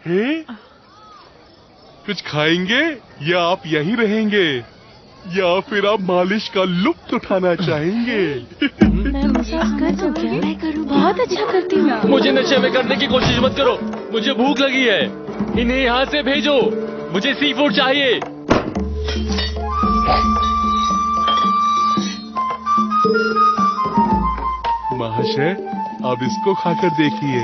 हैं? कुछ खाएंगे या आप यहीं रहेंगे या फिर आप मालिश का लुत्फ उठाना चाहेंगे? मैं मसाज कर दूं क्या? मैं करूँ, बहुत अच्छा करती हूँ। मुझे नशे में करने की कोशिश मत करो, मुझे भूख लगी है। इन्हें यहाँ से भेजो, मुझे सी फूड चाहिए। महाशय, अब इसको खाकर देखिए।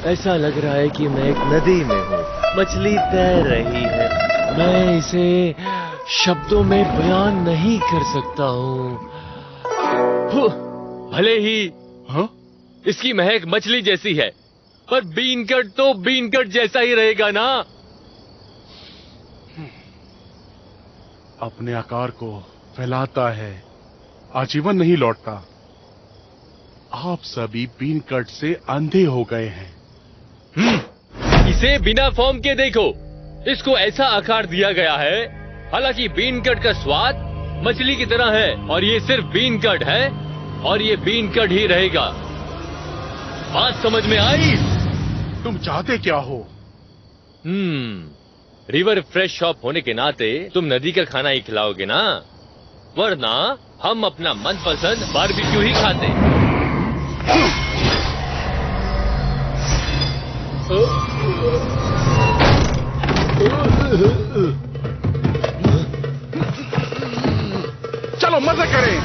ऐसा लग रहा है कि मैं एक नदी में हूँ, मछली तैर रही है। मैं इसे शब्दों में बयान नहीं कर सकता हूँ। भले ही हाँ? इसकी महक मछली जैसी है, पर बीन कट तो बीन कट जैसा ही रहेगा ना। अपने आकार को फैलाता है, आजीवन नहीं लौटता। आप सभी बीन कट से अंधे हो गए हैं। इसे बिना फॉर्म के देखो, इसको ऐसा आकार दिया गया है। हालांकि बीन कट का स्वाद मछली की तरह है, और ये सिर्फ बीन कट है, और ये बीन कट ही रहेगा। बात समझ में आई? तुम चाहते क्या हो? रिवर फ्रेश शॉप होने के नाते तुम नदी का खाना ही खिलाओगे ना, वरना हम अपना मनपसंद बारबेक्यू ही खाते। चलो मजे करें।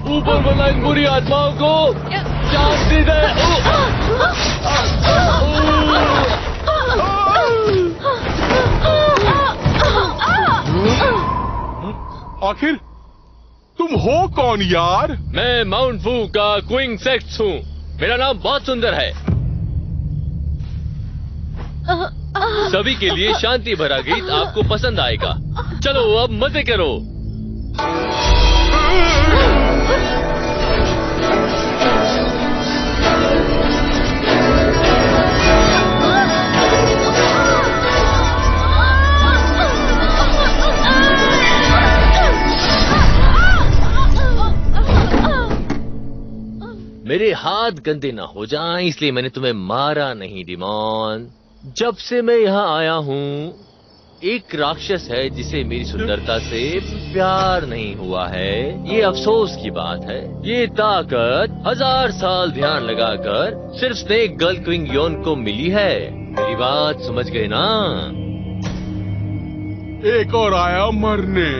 ऊपर वाला इन बुरी आत्माओं को शांति दे। आखिर तुम हो कौन यार? मैं माउंट फू का क्वीन सेक्स हूँ। मेरा नाम बहुत सुंदर है। सभी के लिए शांति भरा गीत आपको पसंद आएगा। चलो अब मजे करो। मेरे हाथ गंदे ना हो जाएं, इसलिए मैंने तुम्हें मारा नहीं डिमॉन। जब से मैं यहाँ आया हूँ, एक राक्षस है जिसे मेरी सुंदरता से प्यार नहीं हुआ है। ये अफसोस की बात है। ये ताकत 1000 साल ध्यान लगाकर सिर्फ स्नेक गर्ल क्वीन योन को मिली है। मेरी बात समझ गए ना? एक और आया मरने।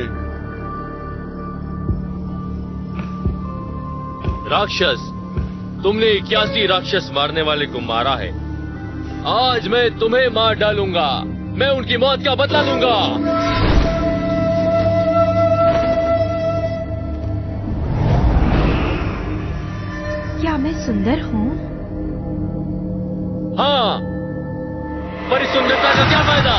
राक्षस, तुमने 81 राक्षस मारने वाले को मारा है। आज मैं तुम्हें मार डालूंगा। मैं उनकी मौत का बदला लूंगा। क्या मैं सुंदर हूँ? हाँ, पर इस सुंदरता का क्या फायदा?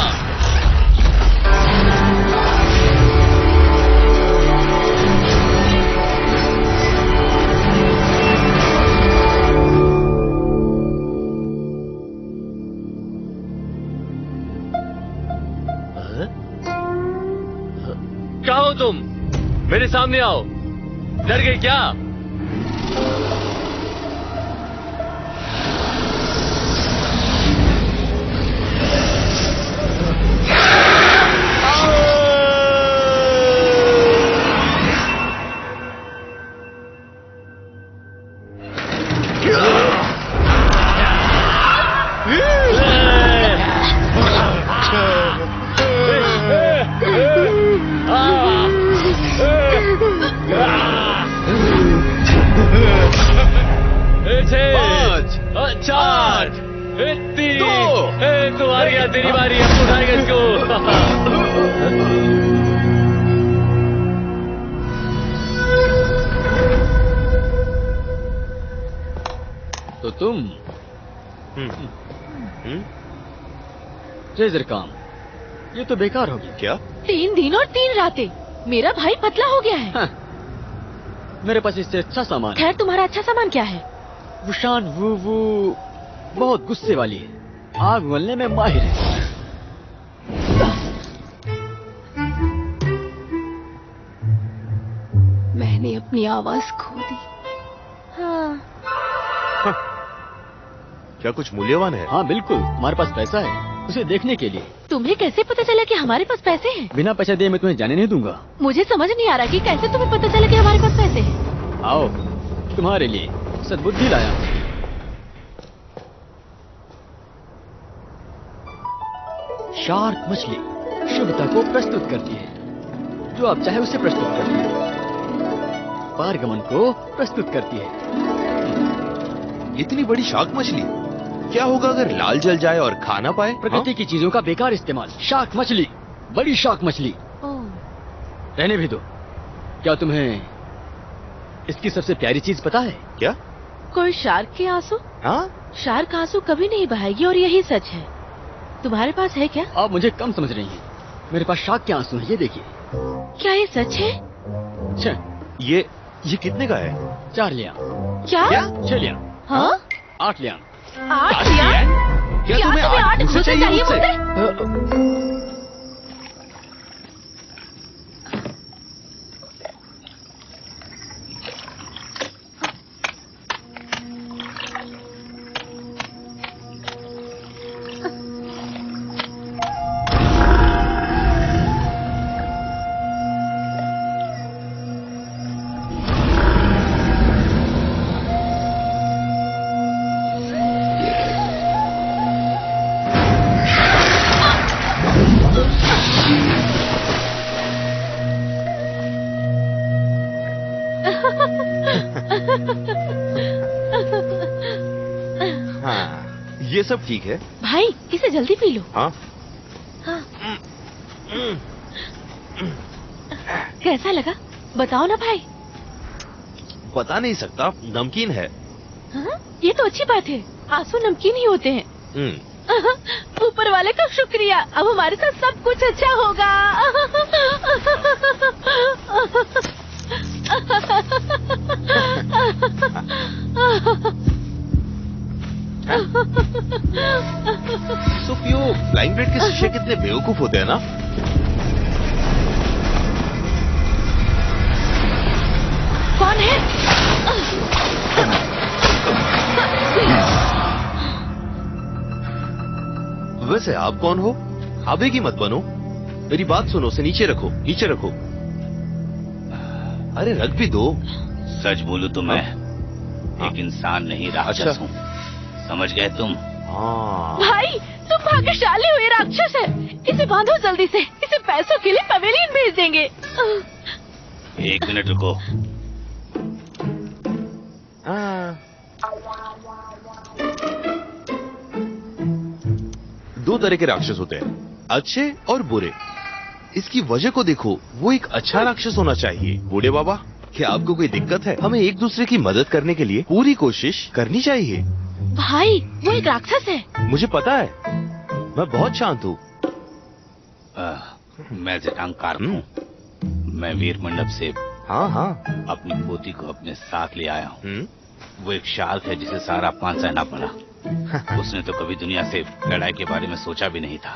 क्या हो तुम? मेरे सामने आओ। डर गए क्या? चार, तीन, तुम्हारी या तेरी बारी। अब उठाएगा इसको। तो तुम ट्रेजर काम, ये तो बेकार होगी। क्या? 3 दिन और 3 रातें। मेरा भाई पतला हो गया है। हाँ, मेरे पास इससे अच्छा सामान है। खैर, तुम्हारा अच्छा सामान क्या है? वुशान वो बहुत गुस्से वाली है, आग उगलने में माहिर है। मैंने अपनी आवाज खो दी। हाँ। क्या कुछ मूल्यवान है? हाँ बिल्कुल, हमारे पास पैसा है उसे देखने के लिए। तुम्हें कैसे पता चला कि हमारे पास पैसे हैं? बिना पैसे दिए मैं तुम्हें जाने नहीं दूंगा। मुझे समझ नहीं आ रहा कि कैसे तुम्हें पता चला कि हमारे पास पैसे हैं। आओ, तुम्हारे लिए सद्बुद्धि लाया हूं। शार्क मछली शुभता को प्रस्तुत करती है। जो आप चाहे उसे प्रस्तुत करती है। पारगमन को प्रस्तुत करती है। इतनी बड़ी शार्क मछली, क्या होगा अगर लाल जल जाए और खा ना पाए? प्रकृति की चीजों का बेकार इस्तेमाल। शार्क मछली, बड़ी शार्क मछली। ओह, रहने भी दो। क्या तुम्हें इसकी सबसे प्यारी चीज पता है? क्या? कोई शार्क के आंसू? हाँ? शार्क आंसू कभी नहीं बहाएगी और यही सच है। तुम्हारे पास है क्या? आप मुझे कम समझ रही हैं। मेरे पास शार्क के आंसू हैं, ये देखिए। क्या ये सच है? छह, ये कितने का है? 4 लिया। क्या? 6 लिया। हाँ? 8 लिया। 8 लिया? क्या क्या तुम्हें तुम्हें 8 मुझसे घुसे चाहिए मुझसे? हाँ, ये सब ठीक है। भाई, इसे जल्दी पी लो। हाँ? हाँ। कैसा लगा? बताओ ना भाई। बता नहीं सकता, नमकीन है। हाँ? ये तो अच्छी बात है। आंसू नमकीन ही होते हैं। ऊपर वाले का शुक्रिया। अब हमारे साथ सब कुछ अच्छा होगा। सुपियो, फ्लाइंग ब्रेड के शीशे कितने बेवकूफ होते हैं ना। कौन है? वैसे आप कौन हो? आवेगी मत बनो। मेरी बात सुनो, उसे नीचे रखो, नीचे रखो। अरे रख भी दो। सच बोलूं तो मैं एक इंसान नहीं, राक्षस अच्छा। हूँ। समझ गए तुम? हाँ। भाई, तुम भाग्यशाली हुए, राक्षस है। इसे बांधो जल्दी से। इसे पैसों के लिए पवेलियन भेज देंगे। 1 मिनट रुको। हाँ। 2 तरह के राक्षस होते हैं, अच्छे और बुरे। इसकी वजह को देखो, वो एक अच्छा राक्षस होना चाहिए। बूढ़े बाबा, क्या आपको कोई दिक्कत है? हमें एक दूसरे की मदद करने के लिए पूरी कोशिश करनी चाहिए। भाई, वो एक राक्षस है। मुझे पता है, मैं बहुत शांत हूँ। मैं जटांकार हूँ। मैं वीर मंडप से हाँ हाँ। अपनी पोती को अपने साथ ले आया हूँ। वो एक शार्क है जिसे सारा पान सहना पड़ा। उसने तो कभी दुनिया से लड़ाई के बारे में सोचा भी नहीं था।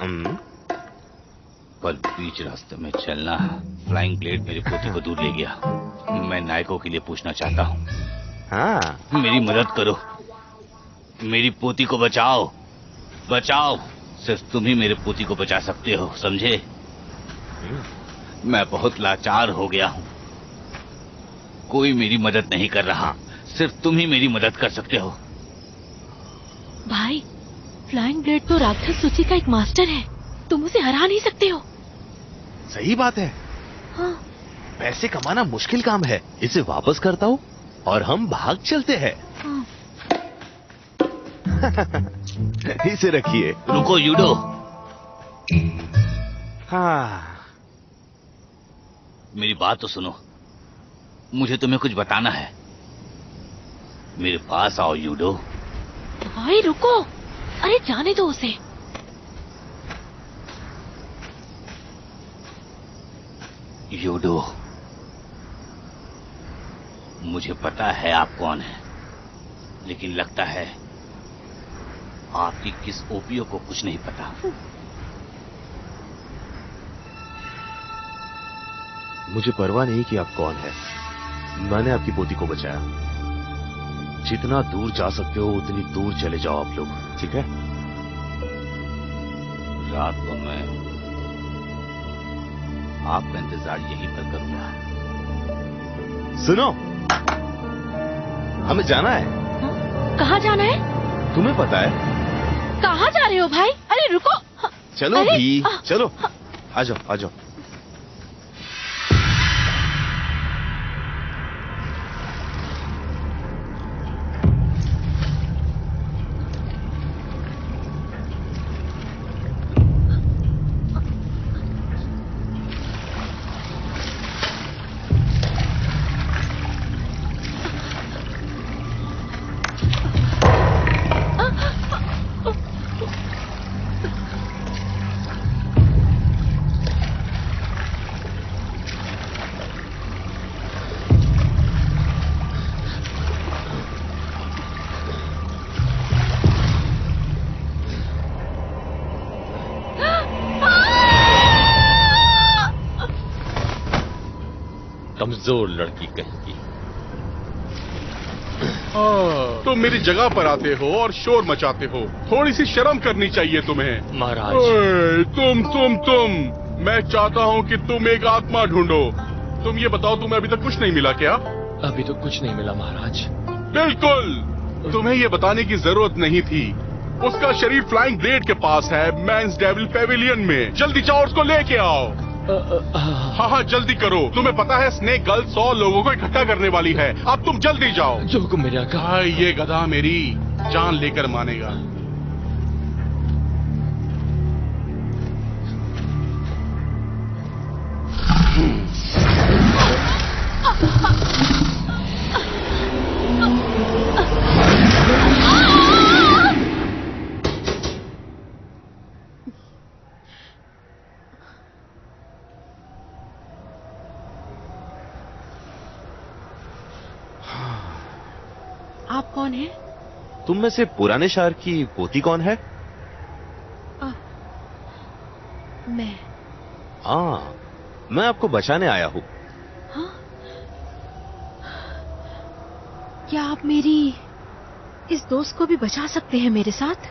पर बीच रास्ते में चलना फ्लाइंग ब्लेड मेरी पोती को दूर ले गया। मैं नायकों के लिए पूछना चाहता हूँ। हाँ। मेरी मदद करो, मेरी पोती को बचाओ, बचाओ। सिर्फ तुम ही मेरे पोती को बचा सकते हो, समझे? मैं बहुत लाचार हो गया हूँ। कोई मेरी मदद नहीं कर रहा, सिर्फ तुम ही मेरी मदद कर सकते हो। भाई, फ्लाइंग ब्लेड तो राक्षस सूची का एक मास्टर है। तुम उसे हरा नहीं सकते हो। सही बात है। हाँ। पैसे कमाना मुश्किल काम है। इसे वापस करता हूँ और हम भाग चलते हैं। हाँ। इसे रखिए। रुको यूडो। हाँ। मेरी बात तो सुनो, मुझे तुम्हें कुछ बताना है। मेरे पास आओ यूडो। भाई रुको, अरे जाने दो उसे। यूडो, मुझे पता है आप कौन है, लेकिन लगता है आपकी किस ओपियो को कुछ नहीं पता। मुझे परवाह नहीं कि आप कौन है, मैंने आपकी पोती को बचाया। जितना दूर जा सकते हो उतनी दूर चले जाओ आप लोग, ठीक है? रात को मैं आपका इंतजार यहीं पर करूंगा। सुनो, हमें जाना है। कहाँ जाना है? तुम्हें पता है? कहाँ जा रहे हो भाई? अरे रुको। चलो अरे, भी, चलो आ जाओ आ जाओ। कमजोर लड़की कहेगी। तुम मेरी जगह पर आते हो और शोर मचाते हो, थोड़ी सी शर्म करनी चाहिए तुम्हें। महाराज, ओए, तुम मैं चाहता हूँ कि तुम एक आत्मा ढूंढो। तुम ये बताओ, तुम्हें अभी तक कुछ नहीं मिला क्या? अभी तो कुछ नहीं मिला महाराज। बिल्कुल, तुम्हें ये बताने की जरूरत नहीं थी। उसका शरीर फ्लाइंग ब्लेड के पास है, मैंस डेविल पेविलियन में। जल्दी जाओ, उसको लेके आओ। हाँ, जल्दी करो। तुम्हें पता है स्नेक गर्ल 100 लोगों को इकट्ठा करने वाली है। अब तुम जल्दी जाओ। जो हुक्म मेरे आका। ये गधा मेरी जान लेकर मानेगा। आप कौन है? तुम में से पुराने शार की पोती कौन है? मैं। हाँ, मैं आपको बचाने आया हूँ। हाँ? क्या आप मेरी इस दोस्त को भी बचा सकते हैं मेरे साथ?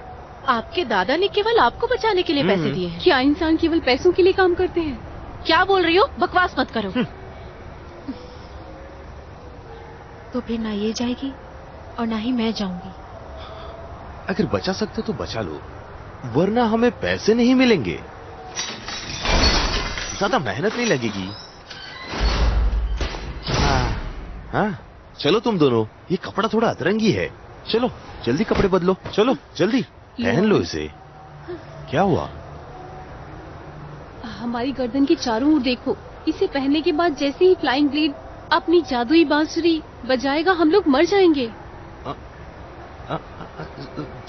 आपके दादा ने केवल आपको बचाने के लिए पैसे दिए हैं। क्या इंसान केवल पैसों के लिए काम करते हैं? क्या बोल रही हो? बकवास मत करो। तो फिर ना ये जाएगी और ना ही मैं जाऊंगी। अगर बचा सकते तो बचा लो, वरना हमें पैसे नहीं मिलेंगे। ज्यादा मेहनत नहीं लगेगी। हाँ, चलो तुम दोनों, ये कपड़ा थोड़ा अतरंगी है। चलो जल्दी कपड़े बदलो, चलो जल्दी पहन लो इसे। क्या हुआ? हमारी गर्दन के चारों ओर देखो। इसे पहनने के बाद जैसे ही फ्लाइंग ब्लेड अपनी जादुई बांसुरी बजाएगा, हम लोग मर जाएंगे।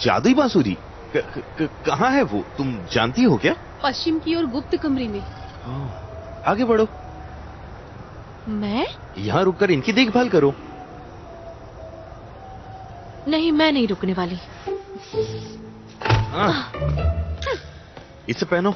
जादुई बांसुरी कहाँ है वो, तुम जानती हो क्या? पश्चिम की ओर गुप्त कमरे में। आगे बढ़ो। मैं? यहाँ रुककर इनकी देखभाल करो। नहीं, मैं नहीं रुकने वाली। इसे पहनो।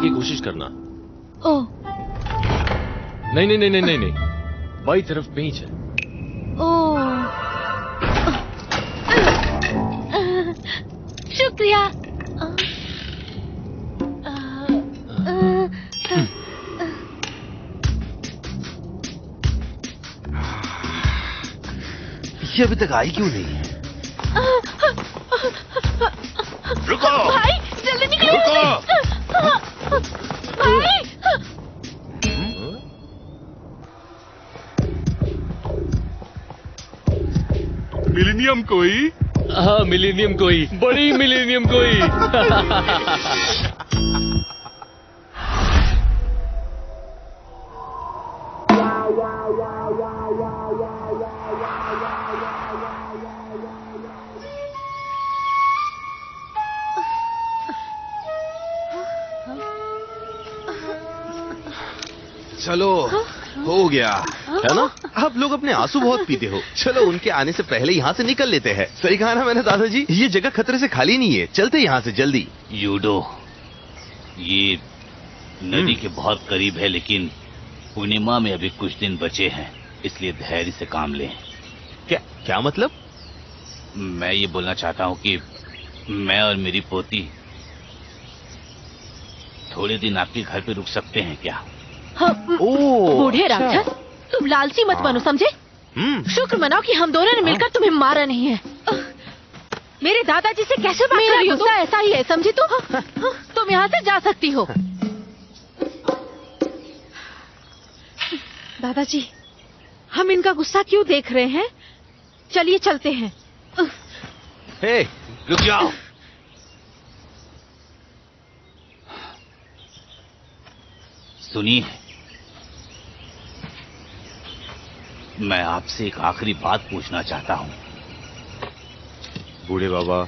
की कोशिश करना। ओह, नहीं नहीं नहीं नहीं नहीं नहीं, बाई तरफ पेंच है। ओह, शुक्रिया। ये अभी तक आई क्यों नहीं है? रुको भाई, जल्दी निकलो। भाई, मिलीनियम कोई? हाँ, मिलेनियम कोई, बड़ी मिलेनियम कोई। चलो, हो गया है ना? आप लोग अपने आंसू बहुत पीते हो। चलो, उनके आने से पहले यहाँ से निकल लेते हैं। सही कहा ना मैंने दादाजी? ये जगह खतरे से खाली नहीं है। चलते यहाँ से जल्दी। यूडो, ये नदी के बहुत करीब है, लेकिन पूर्णिमा में अभी कुछ दिन बचे हैं, इसलिए धैर्य से काम लें। क्या मतलब? मैं ये बोलना चाहता हूँ कि मैं और मेरी पोती थोड़े दिन आपके घर पे रुक सकते हैं क्या? बूढ़े राक्षस, तुम लालची मत बनो, समझे? शुक्र मनाओ कि हम दोनों ने मिलकर तुम्हें मारा नहीं है। मेरे दादाजी से कैसे बात कर रही हो? मेरा ऐसा ही है, समझी तुम यहाँ से जा सकती हो। दादाजी, हम इनका गुस्सा क्यों देख रहे हैं? चलिए चलते हैं। हे, रुक जाओ। सुनिए, मैं आपसे एक आखिरी बात पूछना चाहता हूँ। बूढ़े बाबा,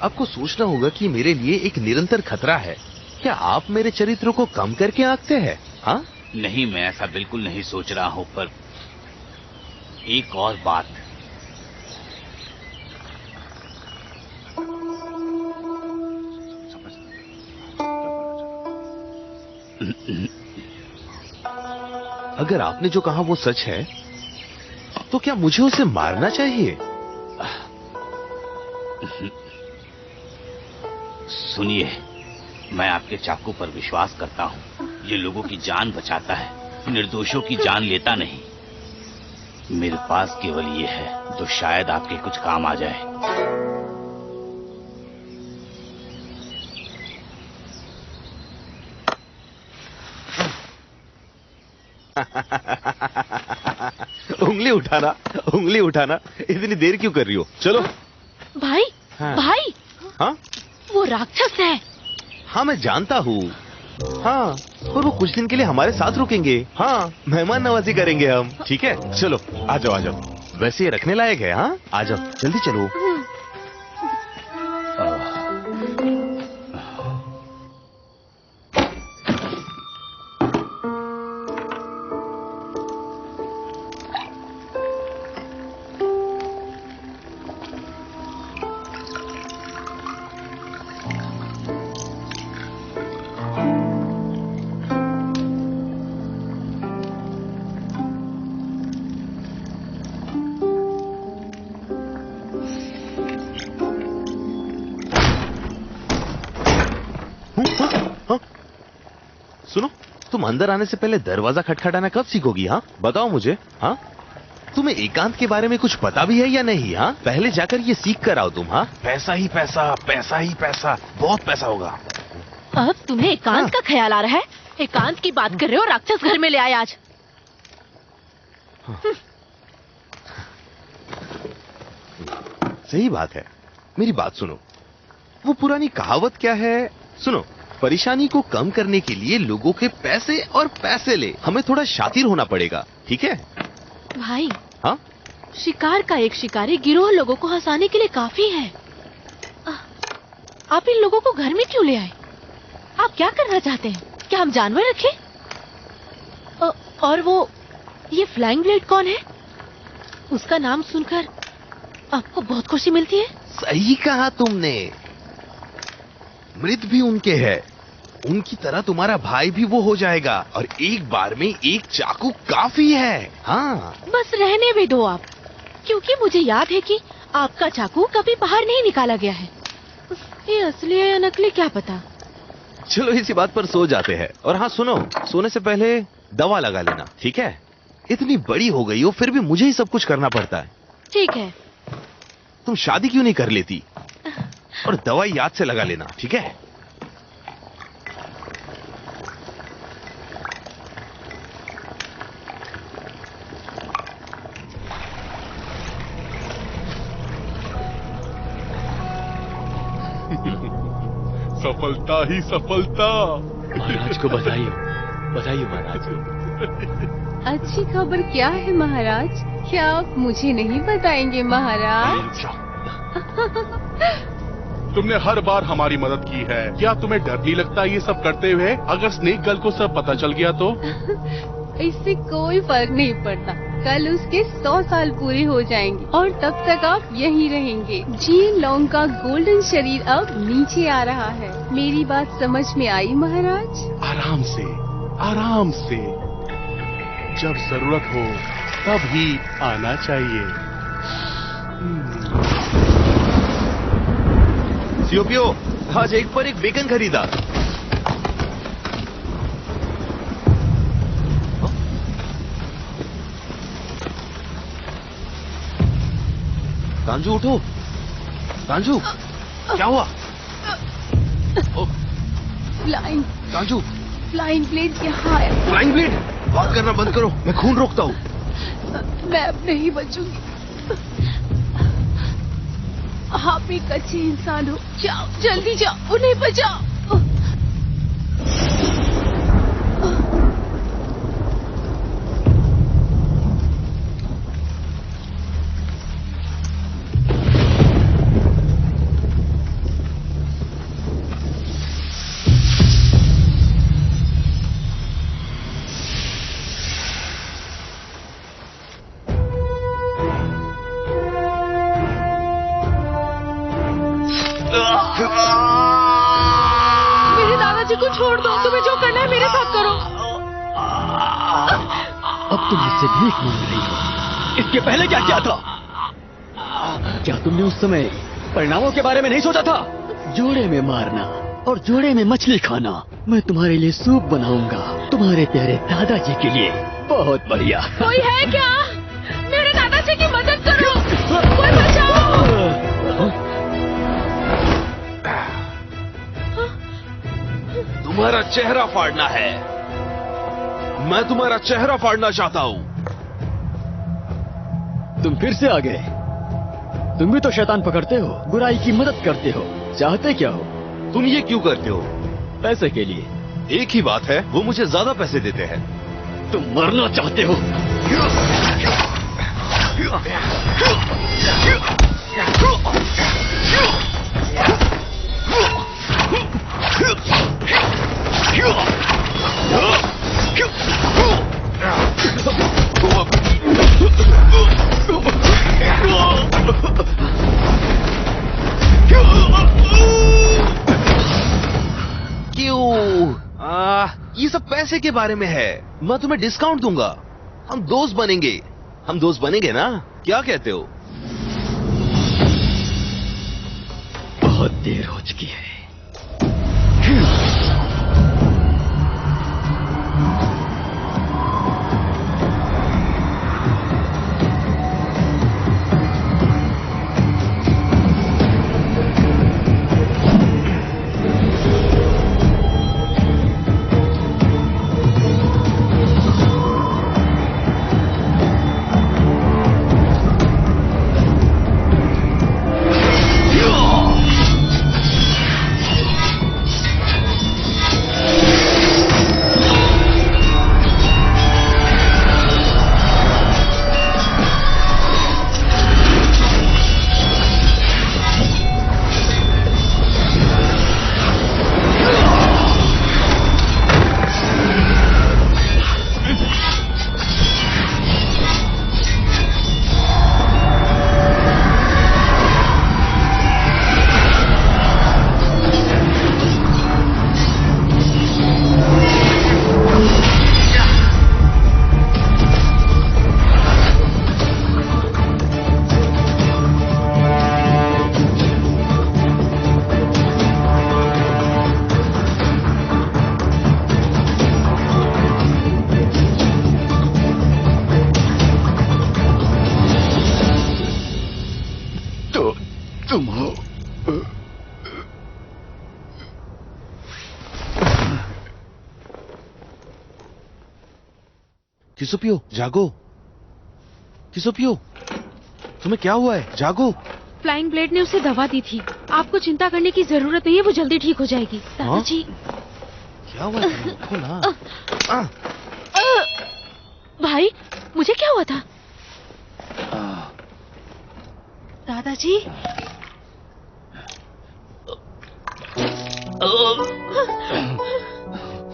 आपको सोचना होगा कि मेरे लिए एक निरंतर खतरा है। क्या आप मेरे चरित्र को कम करके आंकते हैं? हाँ? नहीं, मैं ऐसा बिल्कुल नहीं सोच रहा हूँ, पर एक और बात। अगर आपने जो कहा वो सच है, तो क्या मुझे उसे मारना चाहिए? सुनिए, मैं आपके चाकू पर विश्वास करता हूँ। ये लोगों की जान बचाता है, निर्दोषों की जान लेता नहीं। मेरे पास केवल ये है जो शायद आपके कुछ काम आ जाए। उंगली उठाना, उंगली उठाना। इतनी देर क्यों कर रही हो? चलो। भाई, हाँ। भाई, हाँ? वो राक्षस है। हाँ, मैं जानता हूँ। हाँ, और वो कुछ दिन के लिए हमारे साथ रुकेंगे। हाँ, मेहमान नवाजी करेंगे हम। ठीक है, चलो आ जाओ, आ जाओ। वैसे ये रखने लायक है। हाँ, आ जाओ, जल्दी चलो। सुनो, तुम अंदर आने से पहले दरवाजा खटखटाना कब सीखोगी? हाँ, बताओ मुझे। हाँ, तुम्हें एकांत के बारे में कुछ पता भी है या नहीं? हाँ, पहले जाकर ये सीख कर आओ तुम। हाँ, पैसा ही पैसा, पैसा ही पैसा, बहुत पैसा होगा। अब तुम्हें एकांत का ख्याल आ रहा है? एकांत की बात कर रहे हो? राक्षस घर में ले आए आज। सही बात है। मेरी बात सुनो, वो पुरानी कहावत क्या है? सुनो, परेशानी को कम करने के लिए लोगों के पैसे और पैसे ले। हमें थोड़ा शातिर होना पड़ेगा, ठीक है? भाई, हाँ? शिकार का एक शिकारी गिरोह लोगों को हंसाने के लिए काफी है। आप इन लोगों को घर में क्यों ले आए? आप क्या करना चाहते हैं? क्या हम जानवर रखें? और वो ये फ्लाइंग ब्लेड कौन है? उसका नाम सुनकर आपको बहुत खुशी मिलती है। सही कहा तुमने। मृत भी उनके है। उनकी तरह तुम्हारा भाई भी वो हो जाएगा और एक बार में एक चाकू काफी है। हाँ बस रहने भी दो आप, क्योंकि मुझे याद है कि आपका चाकू कभी बाहर नहीं निकाला गया है। ये असली है या नकली क्या पता। चलो इसी बात पर सो जाते हैं। और हाँ सुनो, सोने से पहले दवा लगा लेना, ठीक है? इतनी बड़ी हो गई हो फिर भी मुझे ही सब कुछ करना पड़ता है। ठीक है। तुम शादी क्यों नहीं कर लेती? और दवाई याद से लगा लेना, ठीक है? सफलता ही सफलता। महाराज को बधाई हो, बधाई हो महाराज को। अच्छी खबर क्या है महाराज? क्या आप मुझे नहीं बताएंगे महाराज? तुमने हर बार हमारी मदद की है, क्या तुम्हें डर नहीं लगता ये सब करते हुए? अगर स्नेक गर्ल को सब पता चल गया तो? इससे कोई फर्क नहीं पड़ता। कल उसके 100 साल पूरे हो जाएंगे और तब तक आप यहीं रहेंगे। जीन लॉन्ग का गोल्डन शरीर अब नीचे आ रहा है। मेरी बात समझ में आई महाराज? आराम से, आराम से। जब जरूरत हो तब ही आना चाहिए। सीओपीओ, आज एक पर एक बेकन खरीदा। तांजू उठो, तांजू क्या हुआ? फ्लाइंग तांजू, फ्लाइंग ब्लेड यहाँ है। फ्लाइंग ब्लेड, बात करना बंद करो, मैं खून रोकता हूँ। मैं अब नहीं बचूंगी। आप एक अच्छे इंसान हो, जाओ जल्दी जाओ, उन्हें बचाओ। मेरे दादाजी को छोड़ दो, तुम्हें जो करना है मेरे साथ करो। अब तुम मुझसे भीख मांग रही हो, इसके पहले क्या किया था? क्या तुमने उस समय परिणामों के बारे में नहीं सोचा था? जोड़े में मारना और जोड़े में मछली खाना। मैं तुम्हारे लिए सूप बनाऊंगा, तुम्हारे प्यारे दादाजी के लिए। बहुत बढ़िया। कोई है क्या? मेरे दादाजी की मदद करो, कोई बचाओ। तुम्हारा चेहरा फाड़ना है। मैं तुम्हारा चेहरा फाड़ना चाहता हूँ। तुम फिर से आ गए। तुम भी तो शैतान पकड़ते हो, बुराई की मदद करते हो। चाहते क्या हो? तुम ये क्यों करते हो? पैसे के लिए। एक ही बात है, वो मुझे ज्यादा पैसे देते हैं। तुम मरना चाहते हो। ये सब पैसे के बारे में है। मैं तुम्हें डिस्काउंट दूंगा। हम दोस्त बनेंगे। हम दोस्त बनेंगे ना? क्या कहते हो? बहुत देर हो चुकी है। किसोपियो जागो। किसोपियो तुम्हें क्या हुआ है? जागो। फ्लाइंग ब्लेड ने उसे दवा दी थी। आपको चिंता करने की जरूरत नहीं है, वो जल्दी ठीक हो जाएगी। दादाजी क्या हुआ है? उठो ना। भाई मुझे क्या हुआ था? दादाजी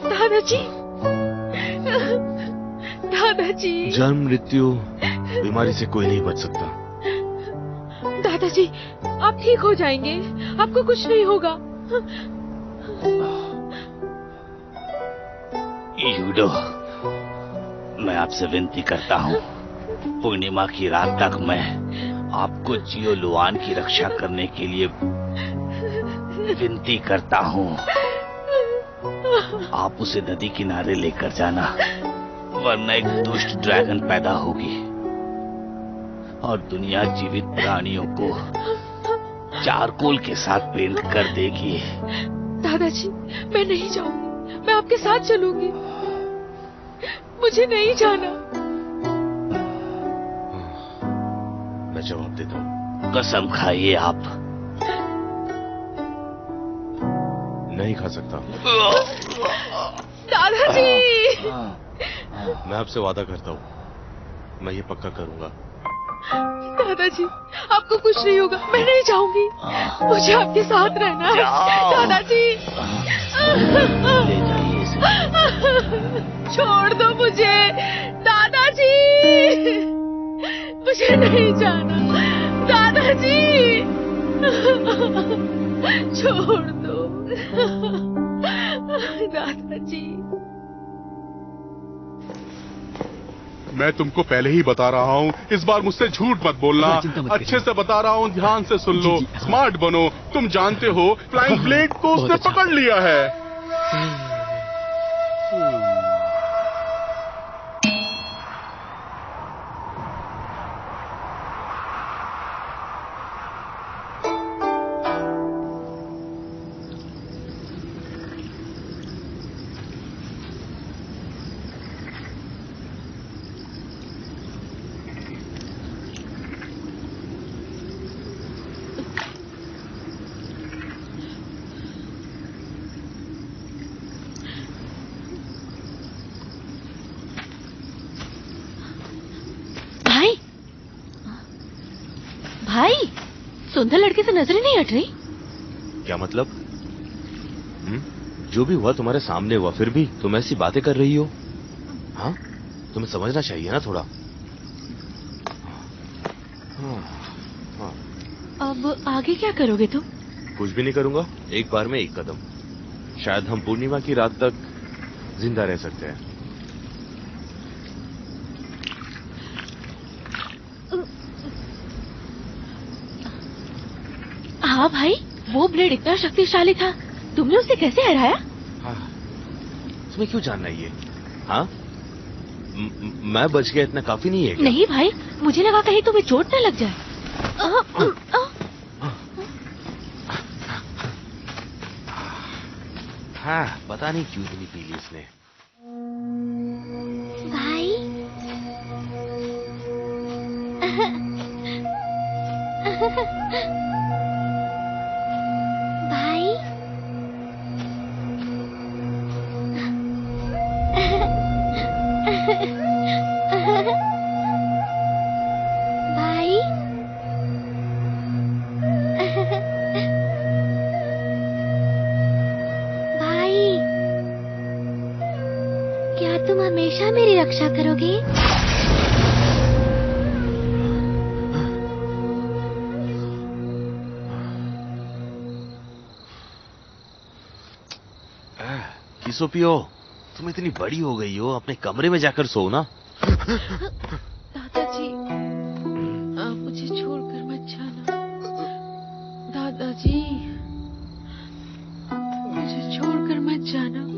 दादाजी दादाजी। जन्म मृत्यु बीमारी से कोई नहीं बच सकता। दादाजी आप ठीक हो जाएंगे, आपको कुछ नहीं होगा। यूडो, मैं आपसे विनती करता हूँ, पूर्णिमा की रात तक मैं आपको जियो लुआन की रक्षा करने के लिए विनती करता हूँ। आप उसे नदी किनारे लेकर जाना, वरना एक दुष्ट ड्रैगन पैदा होगी और दुनिया जीवित प्राणियों को चारकोल के साथ पेंट कर देगी। दादाजी मैं नहीं जाऊंगी, मैं आपके साथ चलूंगी। मुझे नहीं जाना। मैं जवाब देता हूँ। कसम खाइए आप। नहीं खा सकता। दादाजी मैं आपसे वादा करता हूँ, मैं ये पक्का करूंगा। दादाजी आपको कुछ नहीं होगा, मैं नहीं जाऊंगी। मुझे आपके साथ रहना है। दादाजी ले जाइए इसे। छोड़ दो मुझे। दादाजी मुझे नहीं जाना। दादाजी छोड़ दो। दादाजी मैं तुमको पहले ही बता रहा हूँ, इस बार मुझसे झूठ मत बोलना। अच्छे से बता रहा हूँ, ध्यान से सुन लो। स्मार्ट बनो। तुम जानते हो फ्लाइंग ब्लेड को उसने पकड़ लिया है। भाई सुंदर लड़के से नजरें नहीं हट रही। क्या मतलब? जो भी हुआ तुम्हारे सामने हुआ, फिर भी तुम ऐसी बातें कर रही हो। हाँ, तुम्हें समझना चाहिए ना थोड़ा। अब आगे क्या करोगे तुम? कुछ भी नहीं करूंगा, एक बार में एक कदम। शायद हम पूर्णिमा की रात तक जिंदा रह सकते हैं। हाँ भाई, वो ब्लेड इतना शक्तिशाली था, तुमने उसे कैसे हराया? हाँ, तुम्हें क्यों जानना ये? हाँ, मैं बच गया इतना काफी नहीं है क्या? नहीं भाई, मुझे लगा कहीं तुम्हें चोट न लग जाए। हाँ, पता नहीं क्यों इतनी पी ली इसने। भाई भाई भाई भाई, क्या तुम हमेशा मेरी रक्षा करोगे? किसोपियो, तुम इतनी बड़ी हो गई हो, अपने कमरे में जाकर सो ना। दादाजी, आप मुझे छोड़कर मत जाना। दादाजी, मुझे छोड़कर मत जाना।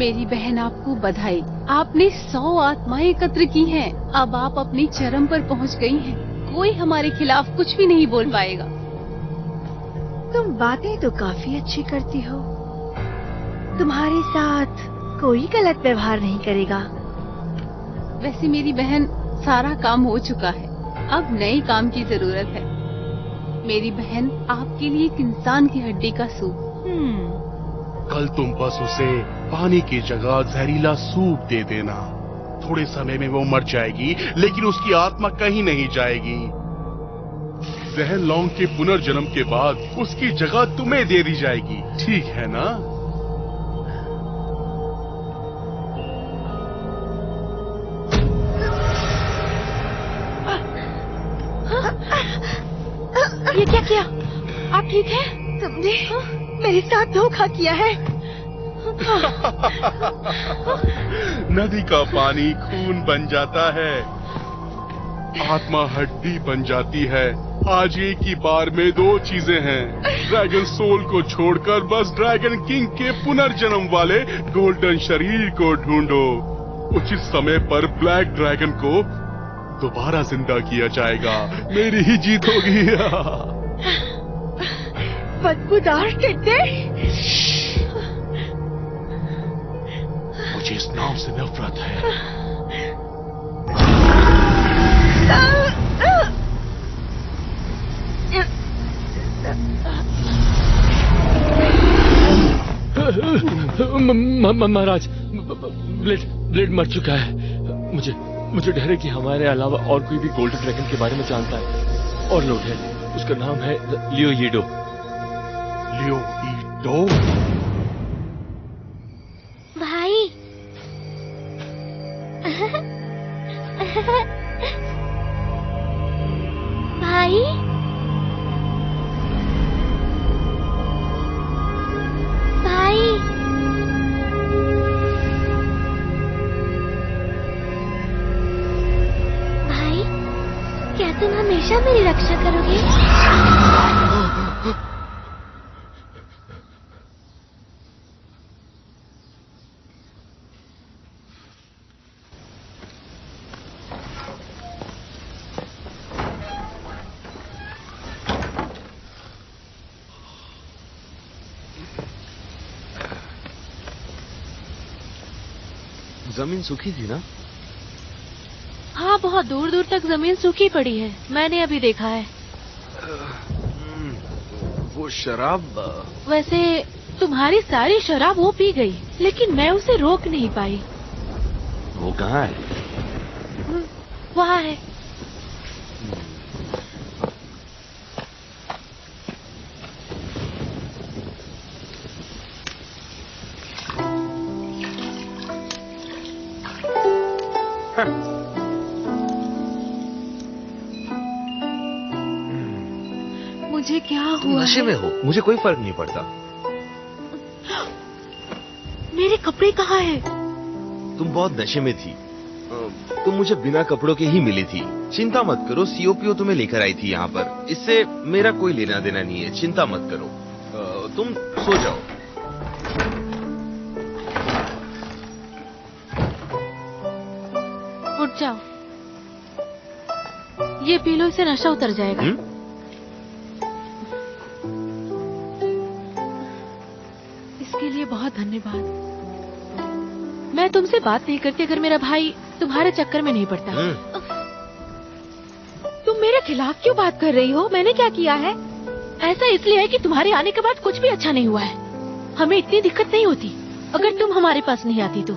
मेरी बहन आपको बधाई। आपने 100 आत्माएं एकत्र की हैं। अब आप अपनी चरम पर पहुंच गई हैं। कोई हमारे खिलाफ कुछ भी नहीं बोल पाएगा। तुम बातें तो काफी अच्छी करती हो। तुम्हारे साथ कोई गलत व्यवहार नहीं करेगा। वैसे मेरी बहन, सारा काम हो चुका है। अब नए काम की जरूरत है। मेरी बहन, आपके लिए एक इंसान की हड्डी का सूप। कल तुम बस उसे पानी की जगह जहरीला सूप दे देना। थोड़े समय में वो मर जाएगी, लेकिन उसकी आत्मा कहीं नहीं जाएगी। जहर लौंग के पुनर्जन्म के बाद उसकी जगह तुम्हें दे दी जाएगी। ठीक है ना? ये क्या किया? आप ठीक है? तुमने मेरे साथ धोखा किया है। नदी का पानी खून बन जाता है, आत्मा हड्डी बन जाती है। आज एक ही बार में 2 चीजें हैं। ड्रैगन सोल को छोड़कर बस ड्रैगन किंग के पुनर्जन्म वाले गोल्डन शरीर को ढूंढो। उचित समय पर ब्लैक ड्रैगन को दोबारा जिंदा किया जाएगा। मेरी ही जीत होगी। बदबूदार टिड्डे, मुझे इस नाम से नफरत है। महाराज, ब्लेड मर चुका है। मुझे डर है कि हमारे अलावा और कोई भी गोल्डन ड्रैगन के बारे में जानता है। और लोग है, उसका नाम है लियो ईडो। लियो ईडो? भाई भाई भाई भाई, क्या तुम हमेशा मेरी रक्षा करोगे? जमीन सूखी थी ना? हाँ, बहुत दूर दूर तक जमीन सूखी पड़ी है। मैंने अभी देखा है। वो शराब, वैसे तुम्हारी सारी शराब वो पी गई, लेकिन मैं उसे रोक नहीं पाई। वो कहाँ है? वहाँ है। मुझे क्या हुआ? नशे में हो, मुझे कोई फर्क नहीं पड़ता। मेरे कपड़े कहाँ हैं? तुम बहुत नशे में थी। तुम मुझे बिना कपड़ों के ही मिली थी। चिंता मत करो, सीओपीओ तुम्हें लेकर आई थी यहाँ पर। इससे मेरा कोई लेना देना नहीं है, चिंता मत करो। तुम सो जाओ। उठ जाओ, ये पी लो, इससे नशा उतर जाएगा। इसके लिए बहुत धन्यवाद। मैं तुमसे बात नहीं करती अगर मेरा भाई तुम्हारे चक्कर में नहीं पड़ता। तुम मेरे खिलाफ क्यों बात कर रही हो? मैंने क्या किया है? ऐसा इसलिए है कि तुम्हारे आने के बाद कुछ भी अच्छा नहीं हुआ है। हमें इतनी दिक्कत नहीं होती अगर तुम हमारे पास नहीं आती तो।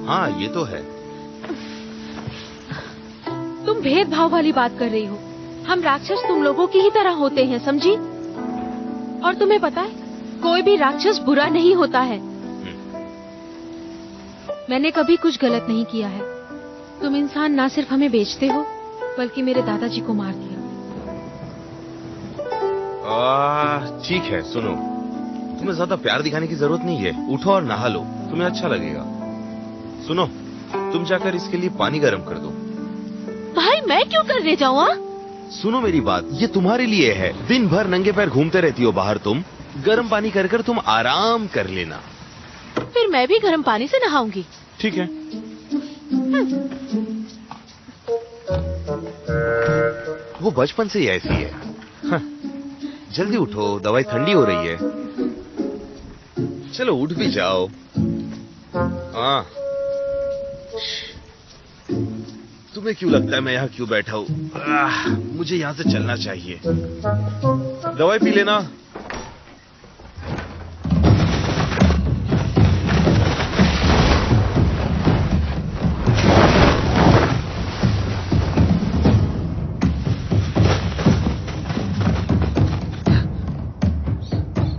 हाँ, ये तो है। तुम भेदभाव वाली बात कर रही हो। हम राक्षस तुम लोगों की ही तरह होते हैं, समझी? और तुम्हें पता है, कोई भी राक्षस बुरा नहीं होता है। मैंने कभी कुछ गलत नहीं किया है। तुम इंसान ना सिर्फ हमें बेचते हो, बल्कि मेरे दादाजी को मार दिया। ठीक है, सुनो, तुम्हें ज्यादा प्यार दिखाने की जरूरत नहीं है। उठो और नहा लो, तुम्हें अच्छा लगेगा। सुनो, तुम जाकर इसके लिए पानी गर्म कर दो। भाई, मैं क्यों करने जाऊँ? सुनो मेरी बात, ये तुम्हारे लिए है। दिन भर नंगे पैर घूमते रहती हो बाहर तुम। गर्म पानी कर तुम आराम कर लेना। फिर मैं भी गर्म पानी से नहाऊंगी। ठीक है। वो बचपन से ही ऐसी है। हाँ। जल्दी उठो, दवाई ठंडी हो रही है। चलो उठ भी जाओ। हाँ। तुम्हें क्यों लगता है मैं यहाँ क्यों बैठा हूँ? मुझे यहाँ से चलना चाहिए। दवाई पी लेना।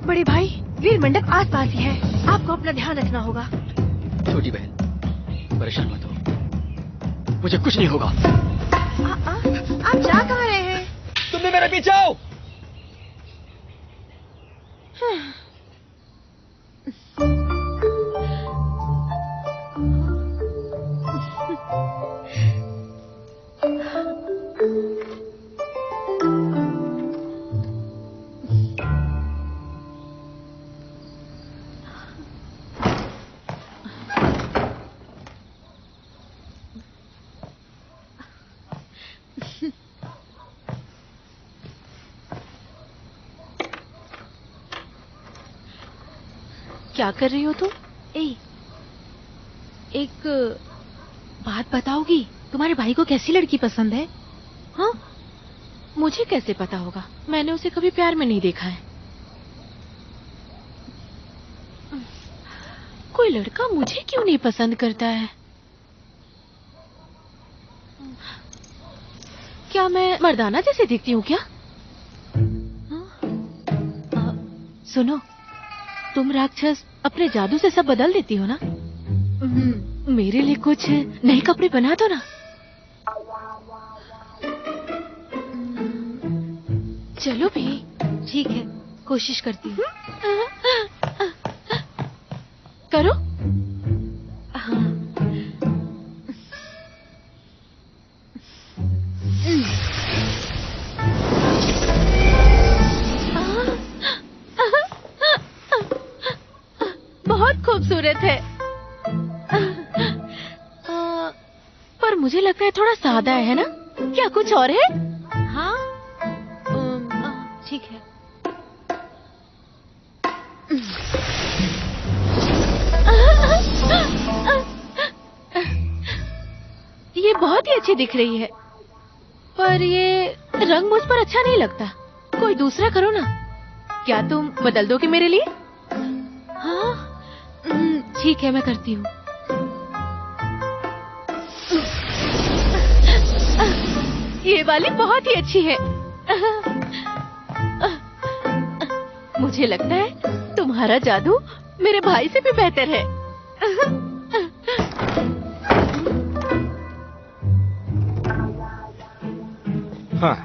बड़े भाई, वीर मंडप आस पास ही है, आपको अपना ध्यान रखना होगा। छोटी बहन, परेशान मत हो, मुझे कुछ नहीं होगा। आप जा कहाँ रहे हैं? तुम भी मेरे पीछे आओ। क्या कर रही हो तुम? एक बात बताओगी, तुम्हारे भाई को कैसी लड़की पसंद है? हाँ, मुझे कैसे पता होगा? मैंने उसे कभी प्यार में नहीं देखा है। कोई लड़का मुझे क्यों नहीं पसंद करता है? क्या मैं मर्दाना जैसे दिखती हूँ क्या? सुनो, तुम राक्षस अपने जादू से सब बदल देती हो ना? मेरे लिए कुछ नए कपड़े बना दो ना। चलो भी। ठीक है, कोशिश करती हूँ। करो। हाँ। बहुत खूबसूरत है, पर मुझे लगता है थोड़ा सादा है ना? क्या कुछ और है? हाँ, ठीक है। ये बहुत ही अच्छी दिख रही है, पर ये रंग मुझ पर अच्छा नहीं लगता। कोई दूसरा करो ना। क्या तुम बदल दोगे मेरे लिए? हाँ, ठीक है, मैं करती हूँ। ये वाली बहुत ही अच्छी है। मुझे लगता है तुम्हारा जादू मेरे भाई से भी बेहतर है। हाँ,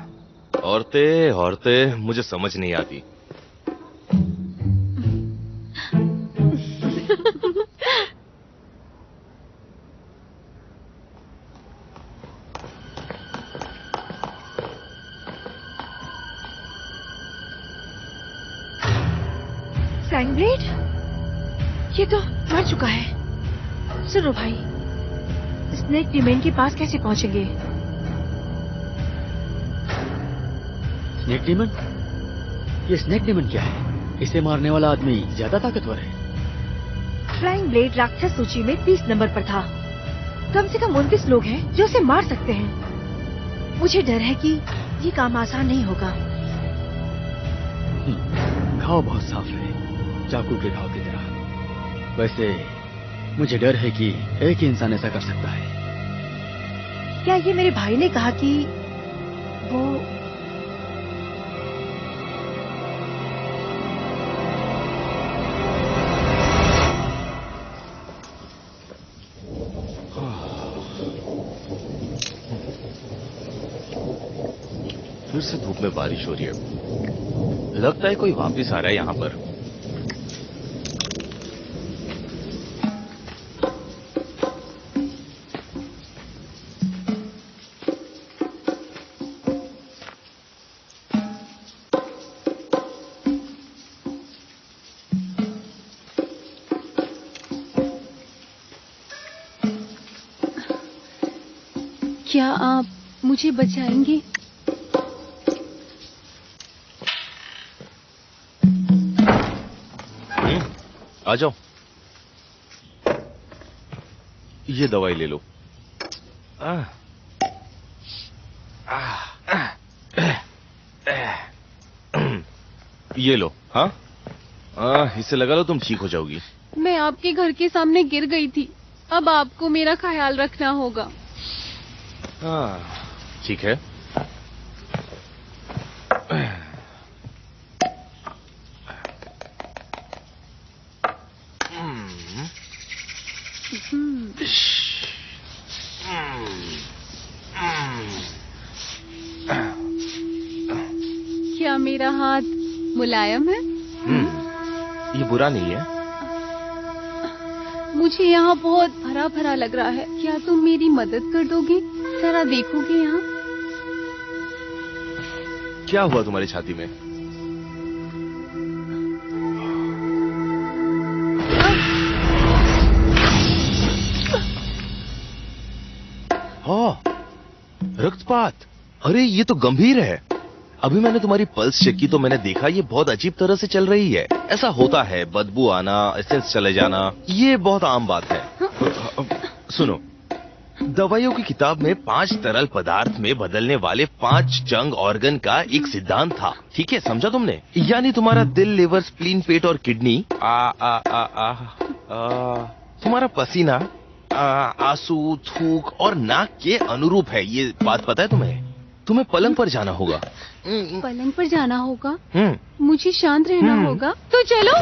औरतें औरतें मुझे समझ नहीं आती। फ्लैंग-ब्लेड? ये तो मर चुका है। सुनो भाई, स्नेक डिमेन के पास कैसे पहुंचेंगे? Snake demon? ये स्नेक डीमन क्या है? इसे मारने वाला आदमी ज्यादा ताकतवर है। फ्लाइंग ब्लेड राक्षस सूची में 30 नंबर पर था। कम से कम 29 लोग हैं जो उसे मार सकते हैं। मुझे डर है कि ये काम आसान नहीं होगा। घाव बहुत साफ है, चाकू के घाव की तरह। वैसे मुझे डर है कि एक ही इंसान ऐसा कर सकता है। क्या ये मेरे भाई ने कहा कि वो फिर से धूप में बारिश हो रही है। लगता है कोई वापस आ रहा है यहाँ पर। क्या आप मुझे बचाएंगे? आ जाओ, ये दवाई ले लो। ये लो। हाँ, इससे लगा लो, तुम ठीक हो जाओगी। मैं आपके घर के सामने गिर गई थी, अब आपको मेरा ख्याल रखना होगा। हाँ, ठीक है। क्या मेरा हाथ मुलायम है? ये बुरा नहीं है। मुझे यहाँ बहुत भरा भरा लग रहा है, क्या तुम मेरी मदद कर दोगे? जरा देखोगे यहाँ? क्या हुआ तुम्हारी छाती में? हाँ, रक्तपात। अरे ये तो गंभीर है। अभी मैंने तुम्हारी पल्स चेक की तो मैंने देखा ये बहुत अजीब तरह से चल रही है। ऐसा होता है, बदबू आना, एसेंस चले जाना, ये बहुत आम बात है। सुनो, दवाइयों की किताब में 5 तरल पदार्थ में बदलने वाले 5 जंग ऑर्गन का एक सिद्धांत था। ठीक है, समझा तुमने? यानी तुम्हारा दिल, लिवर, स्प्लीन, पेट और किडनी, तुम्हारा पसीना, आंसू, थूक और नाक के अनुरूप है। ये बात पता है तुम्हें? तुम्हें पलंग पर जाना होगा। पलंग पर जाना होगा? मुझे शांत रहना होगा। तो चलो।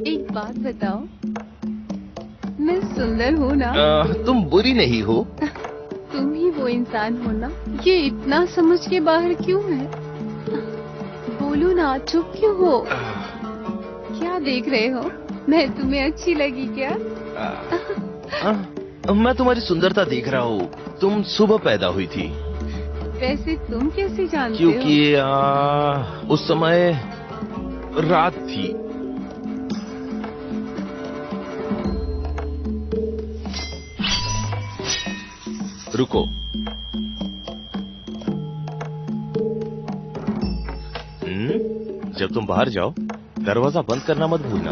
एक बात बताओ, मैं सुंदर हूँ ना? तुम बुरी नहीं हो। तुम ही वो इंसान हो ना? ये इतना समझ के बाहर क्यों है? बोलो ना, चुप क्यों हो? क्या देख रहे हो? मैं तुम्हें अच्छी लगी क्या? मैं तुम्हारी सुंदरता देख रहा हूँ। तुम सुबह पैदा हुई थी। वैसे तुम कैसे जानते क्योंकि उस समय रात थी। रुको, जब तुम बाहर जाओ दरवाजा बंद करना मत भूलना।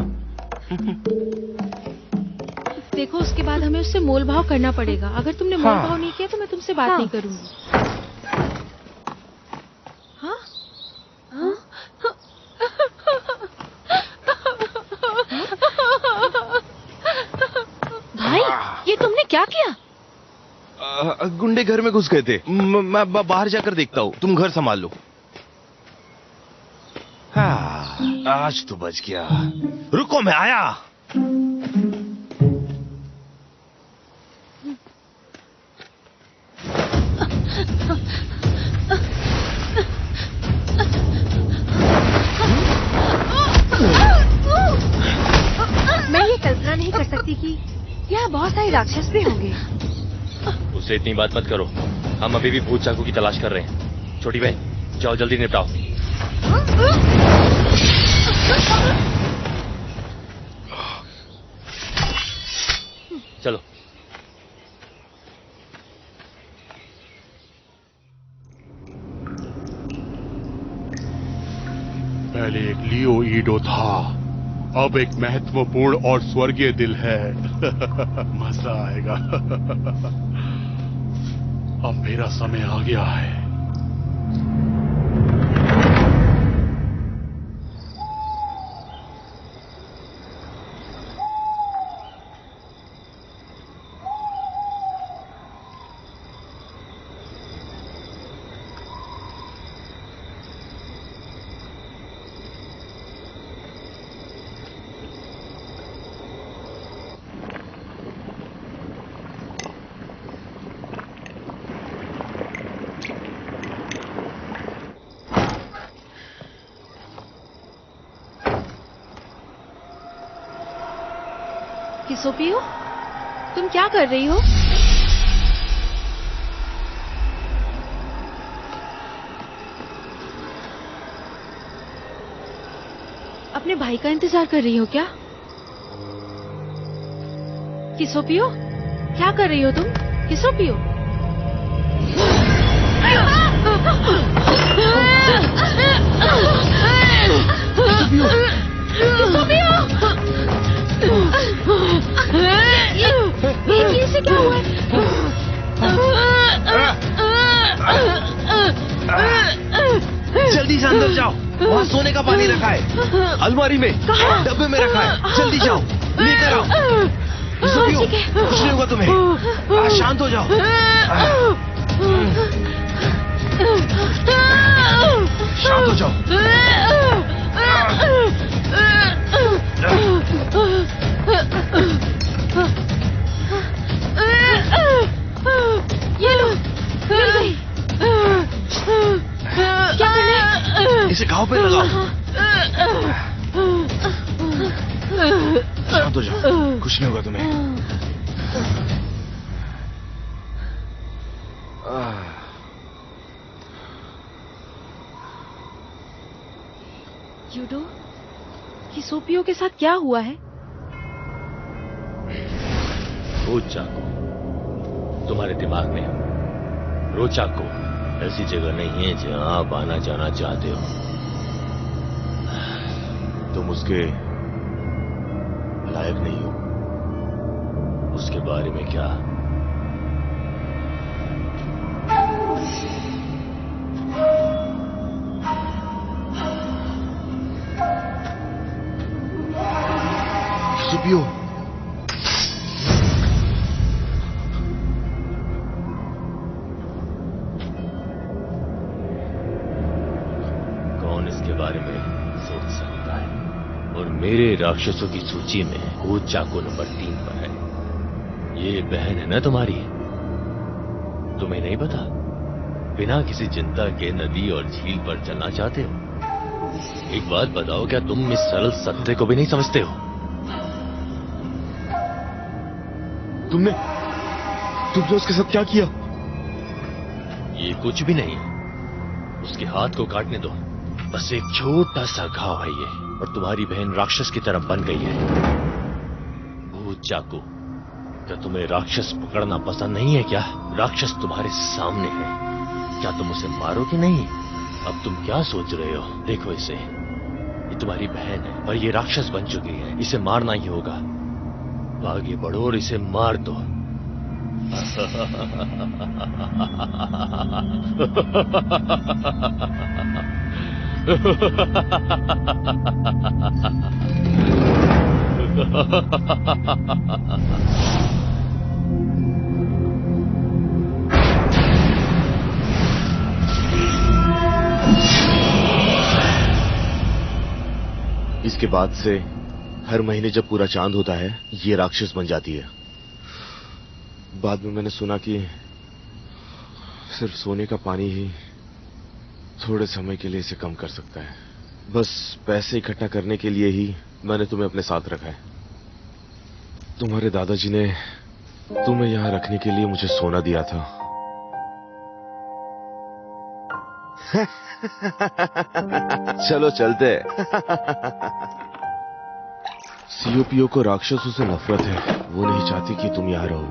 देखो, उसके बाद हमें उससे मोल भाव करना पड़ेगा। अगर तुमने मोल भाव नहीं किया तो मैं तुमसे बात नहीं करूंगी। हाँ? भाई, ये तुमने क्या किया? गुंडे घर में घुस गए थे। मैं बाहर जाकर देखता हूँ, तुम घर संभाल लो। हाँ, आज तो बच गया। रुको, मैं आया। मैं ये कल्पना नहीं कर सकती कि यहाँ बहुत सारे राक्षस भी होंगे। उससे इतनी बात मत करो, हम अभी भी भूत चाकू की तलाश कर रहे हैं। छोटी बहन, जाओ जल्दी निपटाओ। चलो। पहले एक लियो ईडो था, अब एक महत्वपूर्ण और स्वर्गीय दिल है। मजा आएगा। अब मेरा समय आ गया है। किसोपियो, तुम क्या कर रही हो? अपने भाई का इंतजार कर रही हो क्या? किसोपियो, क्या कर रही हो तुम? किसोपियो, ये से क्या हुआ है? जल्दी से अंदर जाओ, वहाँ सोने का पानी रखा है, अलमारी में, डब्बे में रखा है, जल्दी जाओ, लेकर आओ। कुछ नहीं होगा तुम्हें, शांत हो जाओ। शांत हो जाओ। ये लो, मिल गई। क्या करना है? इसे घाव पे लगाओ। शांत हो जाओ, कुछ नहीं होगा तुम्हें। यूडो, किसोपियो के साथ क्या हुआ है? वो चाकू तुम्हारे दिमाग में है। रोचाको ऐसी जगह नहीं है जहां आप आना जाना चाहते हो। तुम उसके लायक नहीं हो। उसके बारे में क्या? सुपियो, कौन इसके बारे में सोच सकता है? और मेरे राक्षसों की सूची में वो चाकू नंबर 3 पर है। ये बहन है ना तुम्हारी? तुम्हें नहीं पता? बिना किसी चिंता के नदी और झील पर चलना चाहते हो? एक बात बताओ, क्या तुम इस सरल सत्य को भी नहीं समझते हो? तुमने उसके साथ क्या किया? ये कुछ भी नहीं। उसके हाथ को काटने दो, बस एक छोटा सा घाव है ये, और तुम्हारी बहन राक्षस की तरफ बन गई है। भूत चाकू, क्या तुम्हें राक्षस पकड़ना पसंद नहीं है क्या? राक्षस तुम्हारे सामने है, क्या तुम उसे मारोगे नहीं? अब तुम क्या सोच रहे हो? देखो इसे, ये तुम्हारी बहन है और ये राक्षस बन चुकी है। इसे मारना ही होगा। आगे बढ़ो और इसे मार दो। इसके बाद से हर महीने जब पूरा चांद होता है, ये राक्षस बन जाती है। बाद में मैंने सुना कि सिर्फ सोने का पानी ही थोड़े समय के लिए इसे कम कर सकता है। बस पैसे इकट्ठा करने के लिए ही मैंने तुम्हें अपने साथ रखा है। तुम्हारे दादाजी ने तुम्हें यहाँ रखने के लिए मुझे सोना दिया था। चलो चलते। सीओपीओ को राक्षसों से नफरत है। वो नहीं चाहती कि तुम यहाँ रहो।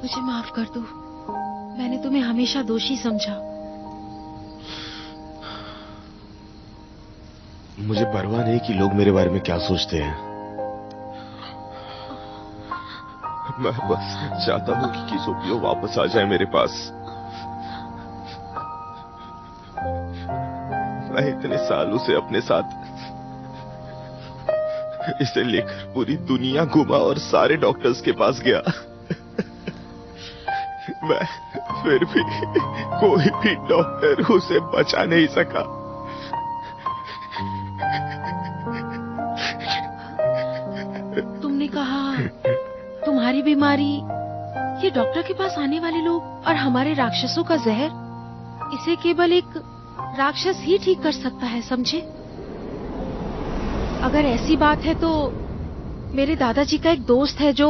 मुझे माफ कर दो, मैंने तुम्हें हमेशा दोषी समझा। मुझे परवाह नहीं कि लोग मेरे बारे में क्या सोचते हैं। मैं बस चाहता हूं कि किसोपियो वापस आ जाए मेरे पास। मैं इतने सालों से अपने साथ इसे लेकर पूरी दुनिया घूमा और सारे डॉक्टर्स के पास गया। मैं फिर भी कोई भी डॉक्टर उसे बचा नहीं सका। तुमने कहा तुम्हारी बीमारी, ये डॉक्टर के पास आने वाले लोग और हमारे राक्षसों का जहर, इसे केवल एक राक्षस ही ठीक कर सकता है, समझे? अगर ऐसी बात है तो मेरे दादाजी का एक दोस्त है जो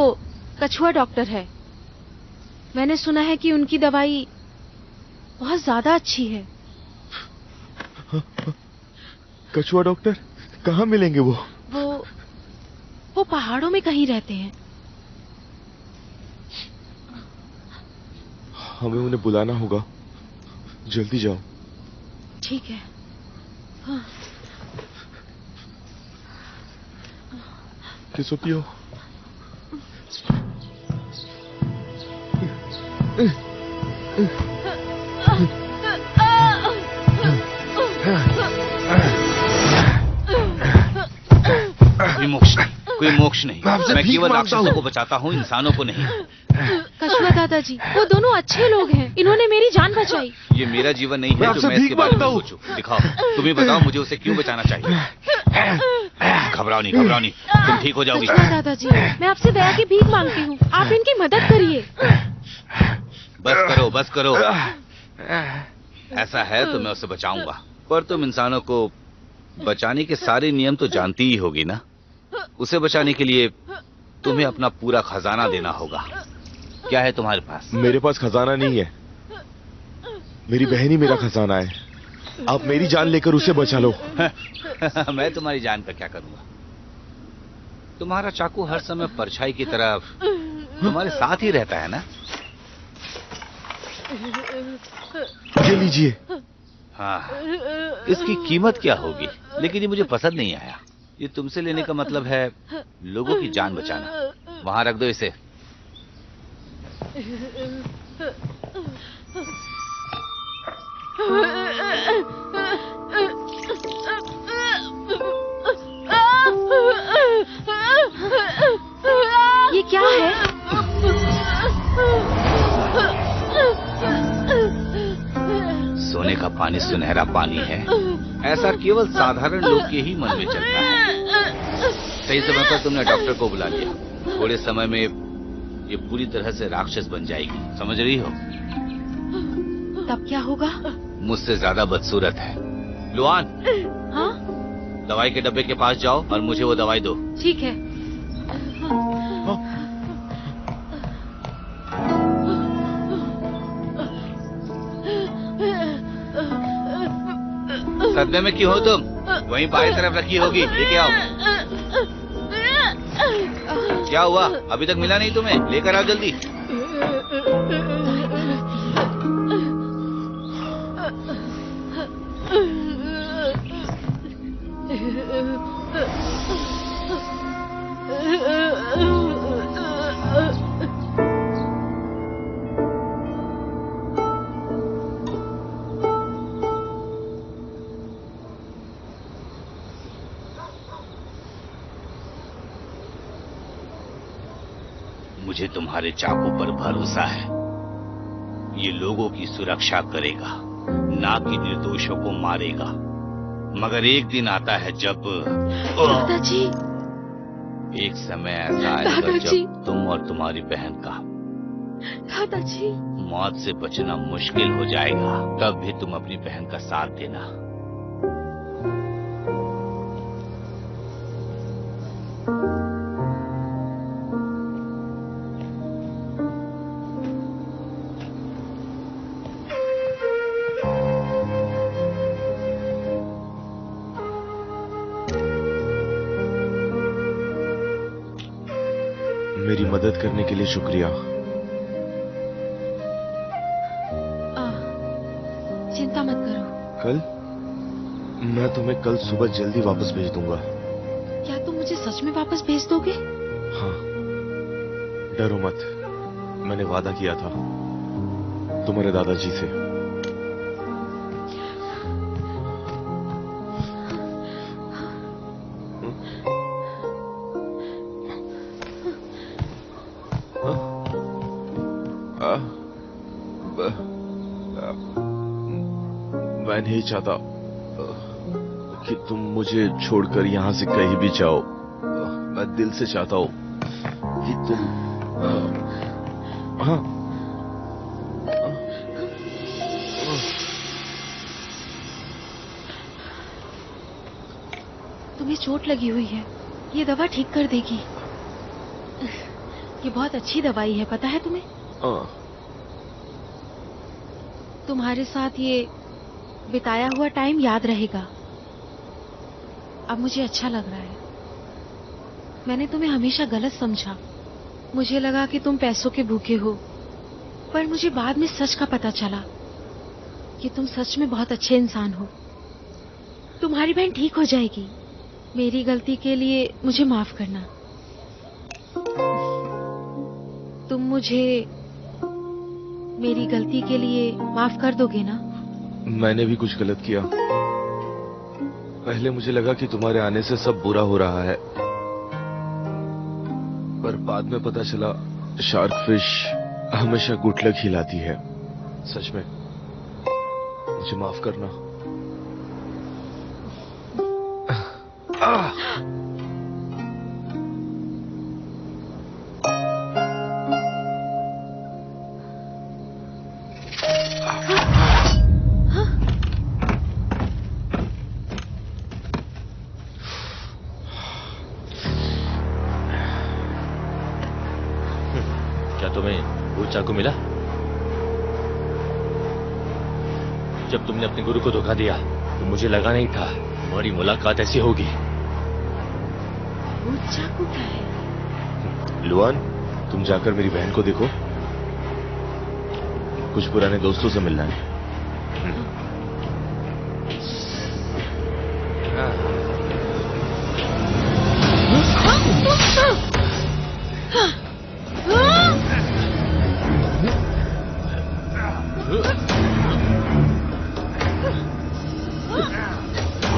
कछुआ डॉक्टर है। मैंने सुना है कि उनकी दवाई बहुत ज्यादा अच्छी है। कछुआ डॉक्टर कहाँ मिलेंगे? वो पहाड़ों में कहीं रहते हैं। हमें उन्हें बुलाना होगा, जल्दी जाओ। ठीक है। हाँ। किसो पियो। कोई मोक्ष नहीं। मैं केवल राक्षसों को बचाता हूँ, इंसानों को नहीं। कछुआ दादाजी, वो दोनों अच्छे लोग हैं, इन्होंने मेरी जान बचाई। ये मेरा जीवन नहीं है जो मैं इसके बारे में सोचूं। दिखाओ, तुम ही बताओ मुझे उसे क्यों बचाना चाहिए। घबराओ नहीं, तुम ठीक हो जाओगी। कछुआ दादाजी, मैं आपसे दया की भीख मांगती हूँ, आप इनकी मदद करिए। बस करो। ऐसा है तो मैं उसे बचाऊंगा, पर तुम इंसानों को बचाने के सारे नियम तो जानती ही होगी ना। उसे बचाने के लिए तुम्हें अपना पूरा खजाना देना होगा। क्या है तुम्हारे पास? मेरे पास खजाना नहीं है, मेरी बहन ही मेरा खजाना है। आप मेरी जान लेकर उसे बचा लो। मैं तुम्हारी जान का क्या करूंगा? तुम्हारा चाकू हर समय परछाई की तरह तुम्हारे साथ ही रहता है ना। ये लीजिए। हाँ, इसकी कीमत क्या होगी? लेकिन ये मुझे पसंद नहीं आया। ये तुमसे लेने का मतलब है लोगों की जान बचाना। वहां रख दो इसे। ये क्या है? सोने का पानी सुनहरा पानी है। ऐसा केवल साधारण लोग के ही मन में चलता है। सही समय पर तुमने डॉक्टर को बुला लिया। थोड़े समय में ये पूरी तरह से राक्षस बन जाएगी, समझ रही हो? तब क्या होगा? मुझसे ज्यादा बदसूरत है। लुआन, हाँ? दवाई के डब्बे के पास जाओ और मुझे वो दवाई दो। ठीक है। सदमे में क्यों हो तुम? वहीं बाएं तरफ रखी होगी, लेके आओ। क्या हुआ? अभी तक मिला नहीं तुम्हें? लेकर आओ जल्दी। मुझे तुम्हारे चाकू पर भरोसा है। ये लोगों की सुरक्षा करेगा, ना कि निर्दोषों को मारेगा। मगर एक दिन आता है जब दादाजी, एक समय ऐसा आएगा जब तुम और तुम्हारी बहन का दादाजी मौत से बचना मुश्किल हो जाएगा। तब भी तुम अपनी बहन का साथ देना। मेरी मदद करने के लिए शुक्रिया। चिंता मत करो। कल मैं तुम्हें कल सुबह जल्दी वापस भेज दूंगा। क्या तुम मुझे सच में वापस भेज दोगे? हाँ, डरो मत। मैंने वादा किया था तुम्हारे दादाजी से। मैं नहीं चाहता कि तुम मुझे छोड़कर यहाँ से कहीं भी जाओ। मैं दिल से चाहता हूँ कि तुम हाँ तुम्हें चोट लगी हुई है, ये दवा ठीक कर देगी। ये बहुत अच्छी दवाई है, पता है तुम्हें? तुम्हारे साथ ये बिताया हुआ टाइम याद रहेगा। अब मुझे अच्छा लग रहा है। मैंने तुम्हें हमेशा गलत समझा। मुझे लगा कि तुम पैसों के भूखे हो, पर मुझे बाद में सच का पता चला कि तुम सच में बहुत अच्छे इंसान हो। तुम्हारी बहन ठीक हो जाएगी। मेरी गलती के लिए मुझे माफ करना। तुम मुझे मेरी गलती के लिए माफ कर दोगे ना? मैंने भी कुछ गलत किया। पहले मुझे लगा कि तुम्हारे आने से सब बुरा हो रहा है, पर बाद में पता चला शार्क फिश हमेशा गुड लक ही लाती है। सच में मुझे माफ करना। क्या तुम्हें वो चाकू मिला? जब तुमने अपने गुरु को धोखा दिया तो मुझे लगा नहीं था हमारी मुलाकात ऐसी होगी। वो चाकू क्या है? लुआन, तुम जाकर मेरी बहन को देखो। कुछ पुराने दोस्तों से मिलना है।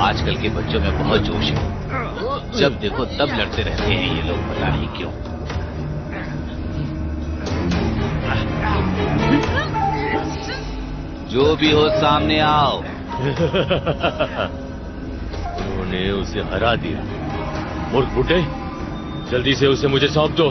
आजकल के बच्चों में बहुत जोश है, जब देखो तब लड़ते रहते हैं ये लोग, पता नहीं क्यों। जो भी हो सामने आओ। उन्होंने उसे हरा दिया। मूर्ख बुड्ढे, जल्दी से उसे मुझे सौंप दो।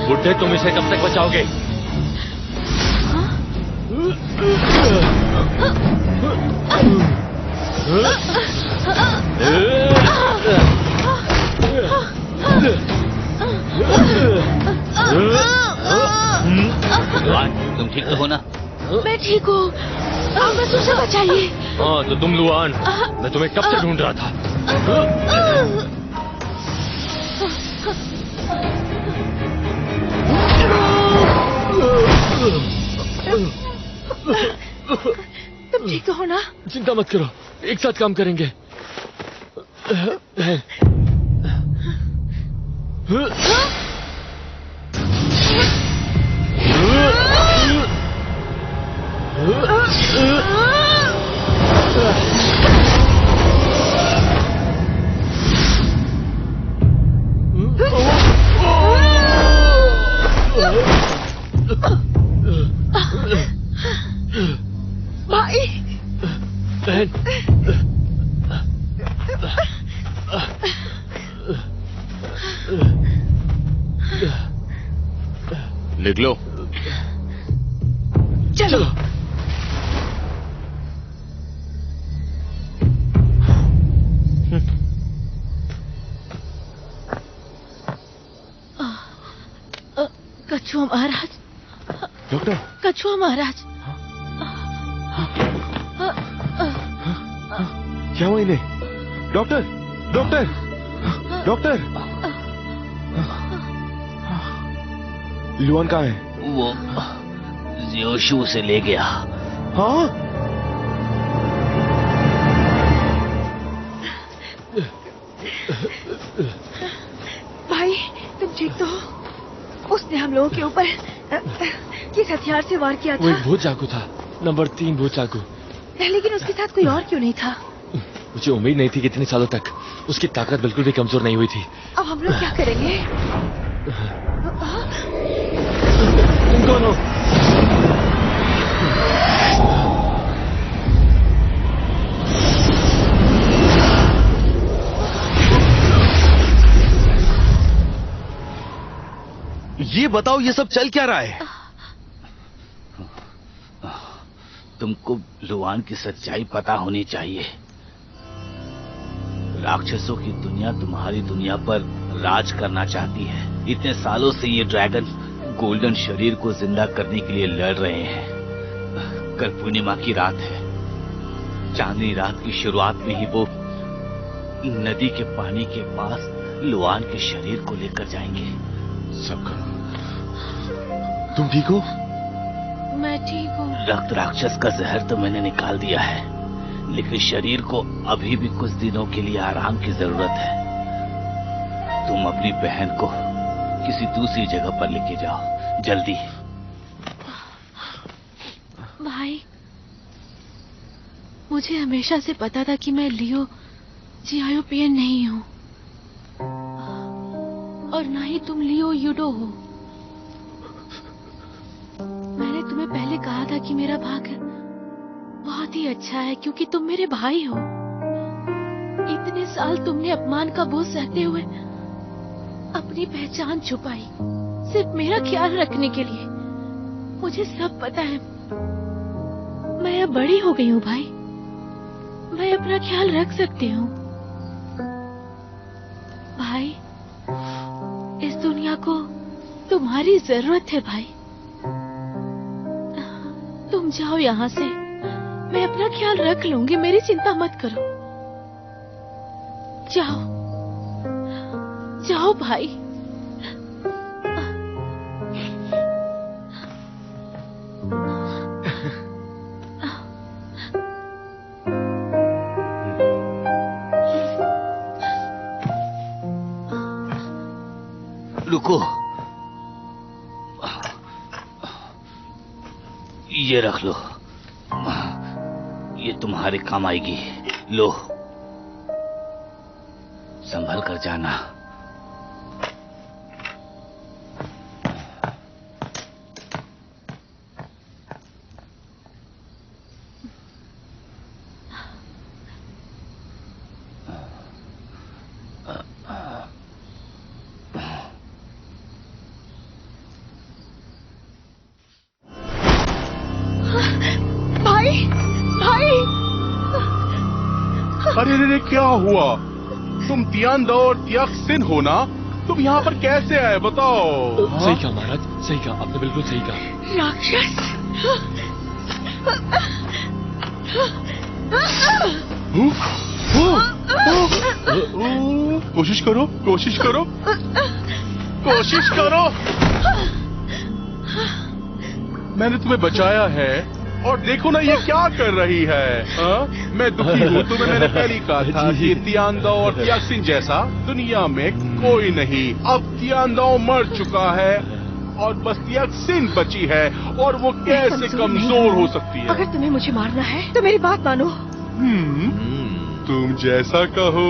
बुड्ढे, तुम इसे कब तक बचाओगे? तुम ठीक तो हो ना? मैं ठीक हूँ, आप बस उसे बचाइए। हाँ तो तुम लुआन, मैं तुम्हें कब से ढूंढ रहा था। तुम ठीक तो हो ना? चिंता मत करो, एक साथ काम करेंगे। भाई, बहन, निकलो। चलो। कछुआ महाराज, डॉक्टर, कछुआ महाराज, क्या हुआ इन्हें? Doctor, doctor, doctor. लुआन कहाँ है? वो योशु से ले गया। हाँ? भाई तुम ठीक तो हो? उसने हम लोगों के ऊपर किस हथियार से वार किया था? वो एक भूत चाकू था, नंबर 3 भूत चाकू। लेकिन उसके साथ कोई और क्यों नहीं था? मुझे उम्मीद नहीं थी कि इतने सालों तक उसकी ताकत बिल्कुल भी कमजोर नहीं हुई थी। अब हम लोग क्या करेंगे? तुम कौन हो? ये बताओ, ये सब चल क्या रहा है? तुमको लुआन की सच्चाई पता होनी चाहिए। राक्षसों की दुनिया तुम्हारी दुनिया पर राज करना चाहती है। इतने सालों से ये ड्रैगन गोल्डन शरीर को जिंदा करने के लिए लड़ रहे हैं। कल पूर्णिमा की रात है। चांदनी रात की शुरुआत में ही वो नदी के पानी के पास लुआन के शरीर को लेकर जाएंगे। सबका, तुम ठीक हो? मैं ठीक हूँ। रक्त राक्षस का जहर तो मैंने निकाल दिया है, लेकिन शरीर को अभी भी कुछ दिनों के लिए आराम की जरूरत है। तुम अपनी बहन को किसी दूसरी जगह पर लेके जाओ, जल्दी। भाई, मुझे हमेशा से पता था कि मैं लियो जियाओपियन नहीं हूँ, और ना ही तुम लियो यूडो हो। मैंने तुम्हें पहले कहा था कि मेरा भाग्य बहुत ही अच्छा है, क्योंकि तुम मेरे भाई हो। इतने साल तुमने अपमान का बोझ सहते हुए अपनी पहचान छुपाई, सिर्फ मेरा ख्याल रखने के लिए। मुझे सब पता है। मैं अब बड़ी हो गई हूँ भाई, मैं अपना ख्याल रख सकती हूँ। भाई, इस दुनिया को तुम्हारी जरूरत है भाई। तुम जाओ यहाँ से, मैं अपना ख्याल रख लूंगी, मेरी चिंता मत करो। जाओ जाओ भाई। रुको, ये रख लो, ये तुम्हारे काम आएगी। लो, संभल कर जाना। अरे क्या हुआ? तुम तियानदो और तियाक्सिन हो ना? तुम यहाँ पर कैसे आए बताओ? सही कहा महाराज, सही कहा आपने, बिल्कुल सही कहा। राक्षस! कोशिश करो, कोशिश करो, कोशिश करो। मैंने तुम्हें बचाया है, और देखो ना ये क्या कर रही है। मैं दुखी हूँ। तुम्हें मैंने पहले कहा था कि तियानदो और तियाक्सिन जैसा दुनिया में कोई नहीं। अब तियानदो मर चुका है और बस तियाक्सिन बची है, और वो कैसे कमजोर हो सकती है? अगर तुम्हें मुझे मारना है तो मेरी बात मानो। तुम जैसा कहो।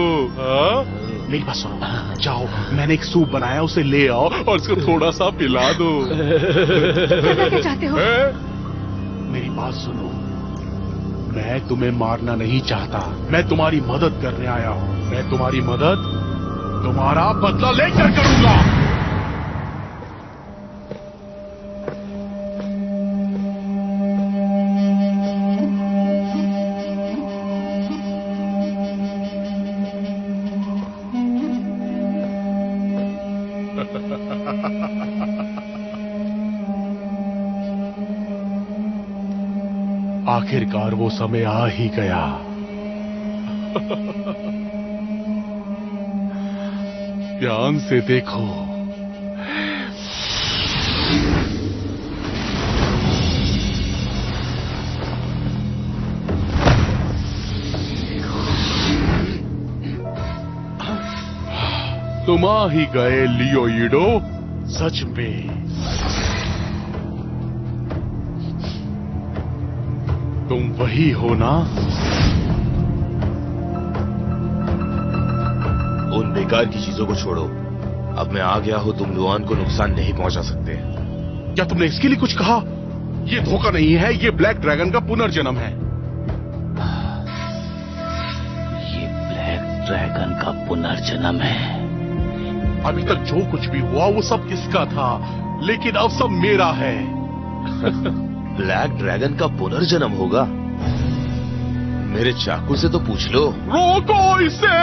मेरी बात सुनो, जाओ, मैंने एक सूप बनाया, उसे ले आओ और उसको थोड़ा सा पिला दो। क्या चाहते हो? मेरी बात सुनो, मैं तुम्हें मारना नहीं चाहता, मैं तुम्हारी मदद करने आया हूँ। मैं तुम्हारी मदद तुम्हारा बदला लेकर करूंगा। आखिरकार वो समय आ ही गया। ध्यान से देखो। तुम आ ही गए लियो यूडो, सच में तुम वही हो ना? उन बेकार की चीजों को छोड़ो, अब मैं आ गया हूं। तुम लुआन को नुकसान नहीं पहुंचा सकते। क्या तुमने इसके लिए कुछ कहा? ये धोखा नहीं है, ये ब्लैक ड्रैगन का पुनर्जन्म है। ये ब्लैक ड्रैगन का पुनर्जन्म है। अभी तक जो कुछ भी हुआ वो सब इसका था, लेकिन अब सब मेरा है। ब्लैक ड्रैगन का पुनर्जन्म होगा? मेरे चाकू से तो पूछ लो। रोको इसे!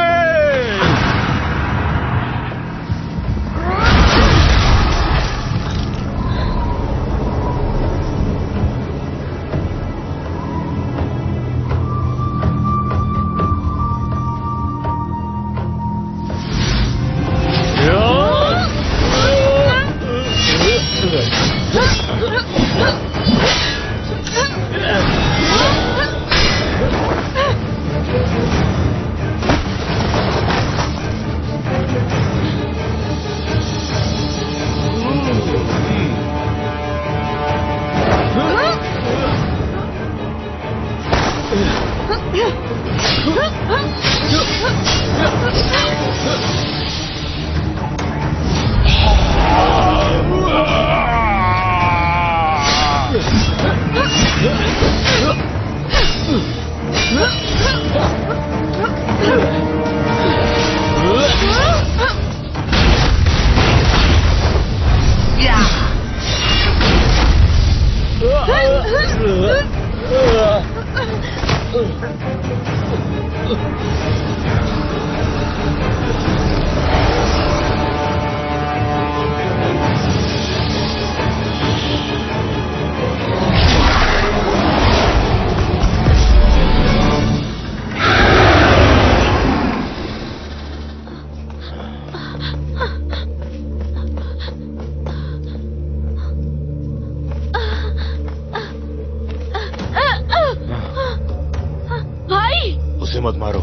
उसे मत मारो।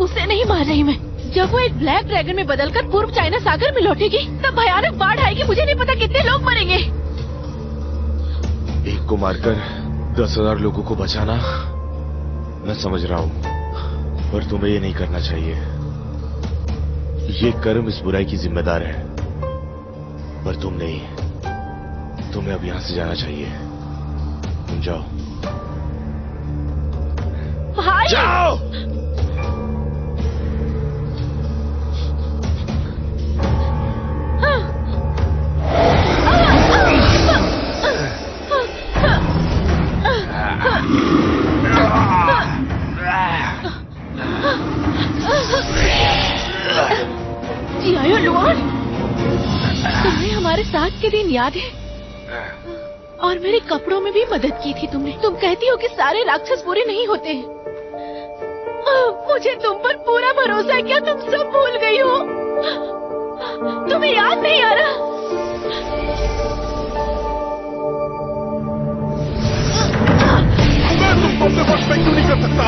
उसे नहीं मार रही मैं। जब वो एक ब्लैक ड्रैगन में बदलकर पूर्व चाइना सागर में लौटेगी तब भयानक बाढ़ आएगी। मुझे नहीं पता कितने लोग मरेंगे। एक को मारकर 10,000 लोगों को बचाना, मैं समझ रहा हूँ, पर तुम्हें ये नहीं करना चाहिए। ये कर्म इस बुराई की जिम्मेदार है, पर तुम नहीं। तुम्हें अब यहाँ से जाना चाहिए। तुम जाओ। भाई! जाओ! जी आयो लुआन, तुम्हें हमारे साथ के दिन याद है? और मेरे कपड़ों में भी मदद की थी तुमने। तुम कहती हो कि सारे राक्षस बुरे नहीं होते हैं। मुझे तुम पर पूरा भरोसा है। क्या तुम सब भूल गई हो? तुम्हें याद नहीं आ रहा? मैं तुमको अपने वश में क्यों नहीं कर सकता?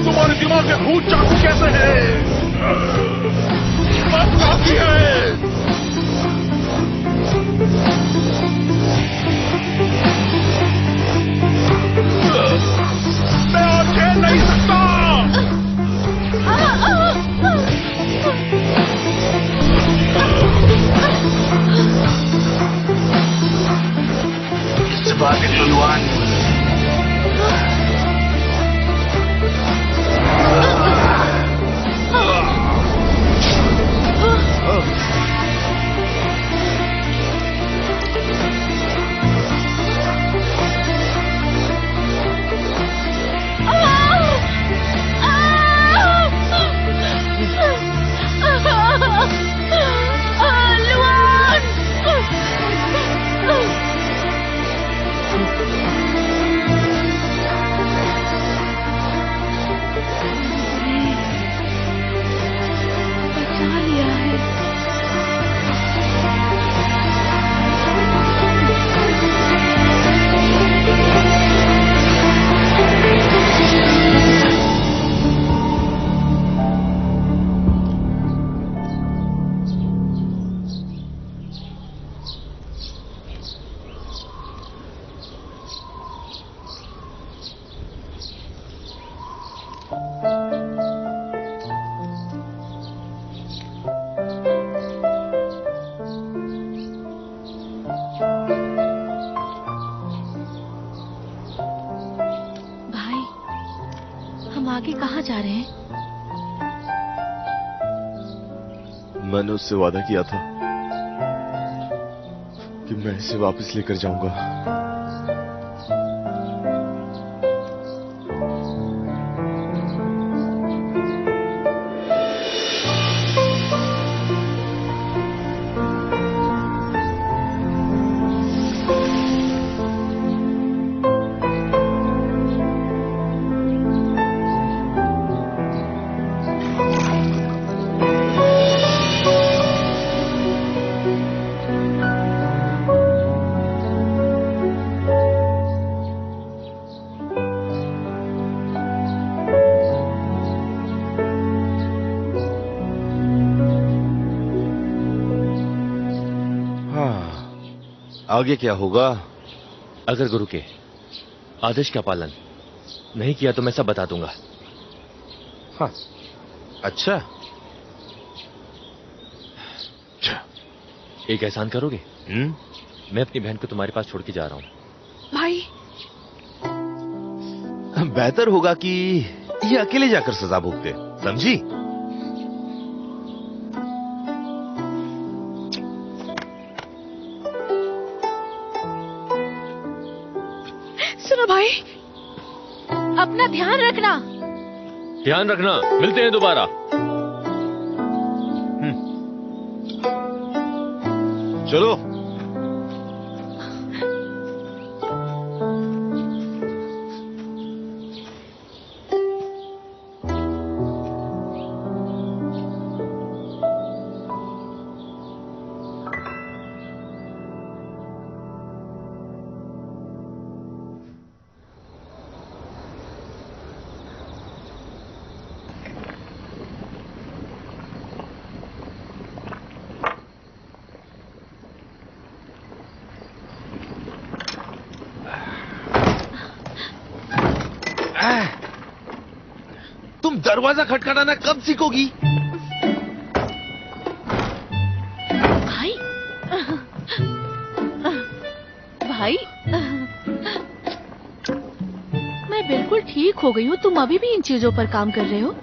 तुम्हारे दिमाग में भूत चाकू कैसे है? बात काफी है। मैं और खेल नहीं सकता। इससे बात निकलो लुआन। के कहाँ जा रहे हैं? मैंने उससे वादा किया था कि मैं इसे वापस लेकर जाऊंगा। आगे क्या होगा? अगर गुरु के आदेश का पालन नहीं किया तो मैं सब बता दूंगा। हाँ, अच्छा। एक एहसान करोगे? मैं अपनी बहन को तुम्हारे पास छोड़ के जा रहा हूँ। भाई, बेहतर होगा कि ये अकेले जाकर सजा भुगते, समझी? सुनो भाई, अपना ध्यान रखना। ध्यान रखना, मिलते हैं दोबारा। चलो। तुम दरवाजा खटखटाना कब सीखोगी? भाई, भाई, मैं बिल्कुल ठीक हो गई हूँ। तुम अभी भी इन चीजों पर काम कर रहे हो?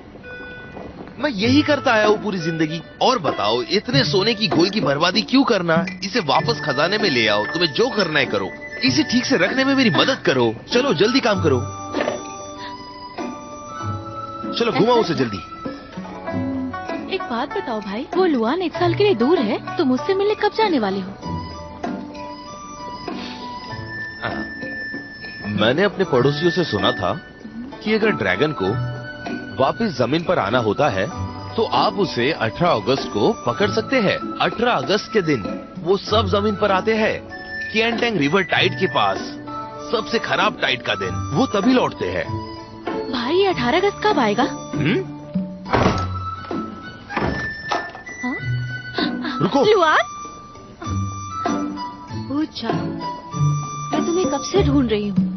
मैं यही करता आया हूँ पूरी जिंदगी। और बताओ, इतने सोने की घोल की बर्बादी क्यों करना? इसे वापस खजाने में ले आओ। तुम्हें जो करना है करो, इसे ठीक से रखने में मेरी मदद करो। चलो जल्दी काम करो। चलो घुमाओ उसे जल्दी। एक बात बताओ भाई, वो लुआन 1 साल के लिए दूर है, तुम उससे मिलने कब जाने वाले हो? मैंने अपने पड़ोसियों से सुना था कि अगर ड्रैगन को वापस जमीन पर आना होता है तो आप उसे 18 अगस्त को पकड़ सकते हैं। 18 अगस्त के दिन वो सब जमीन पर आते हैं। किएनटेंग रिवर टाइड के पास सबसे खराब टाइड का दिन, वो तभी लौटते हैं। भाई, ये 18 अगस्त कब आएगा? रुको। लुआन, पूछ जाओ, मैं तुम्हें कब से ढूंढ रही हूँ।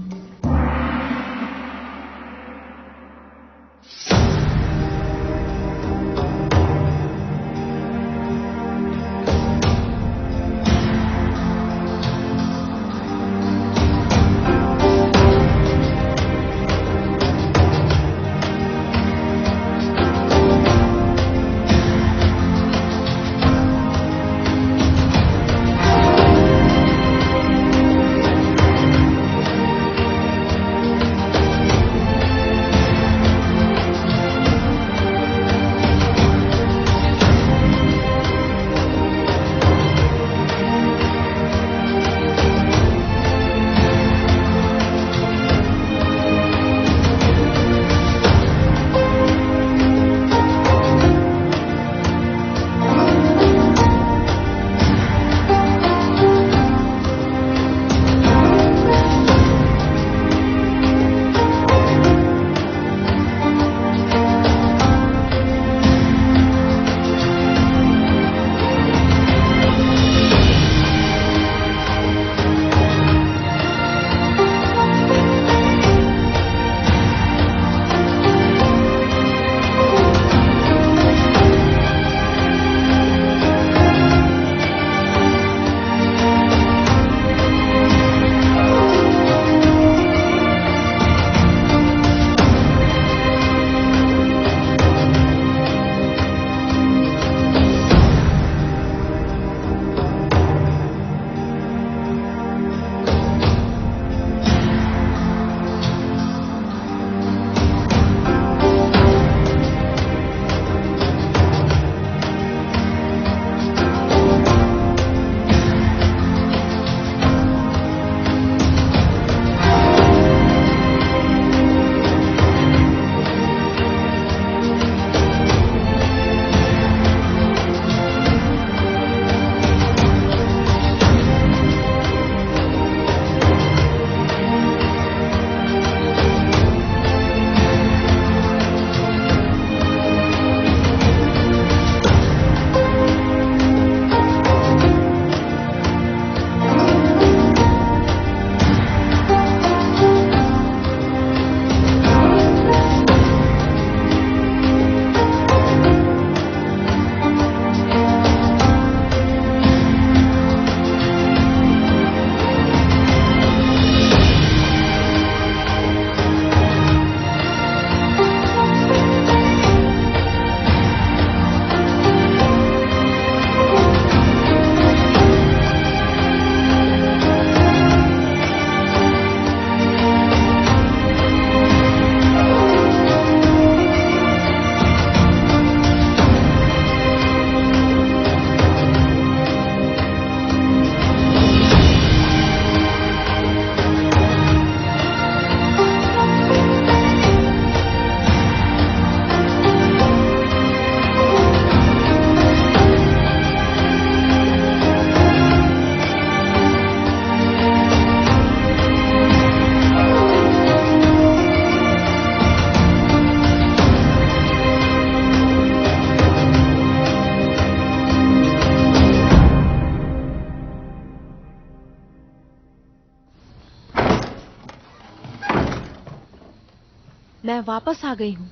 मैं वापस आ गई हूँ।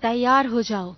तैयार हो जाओ।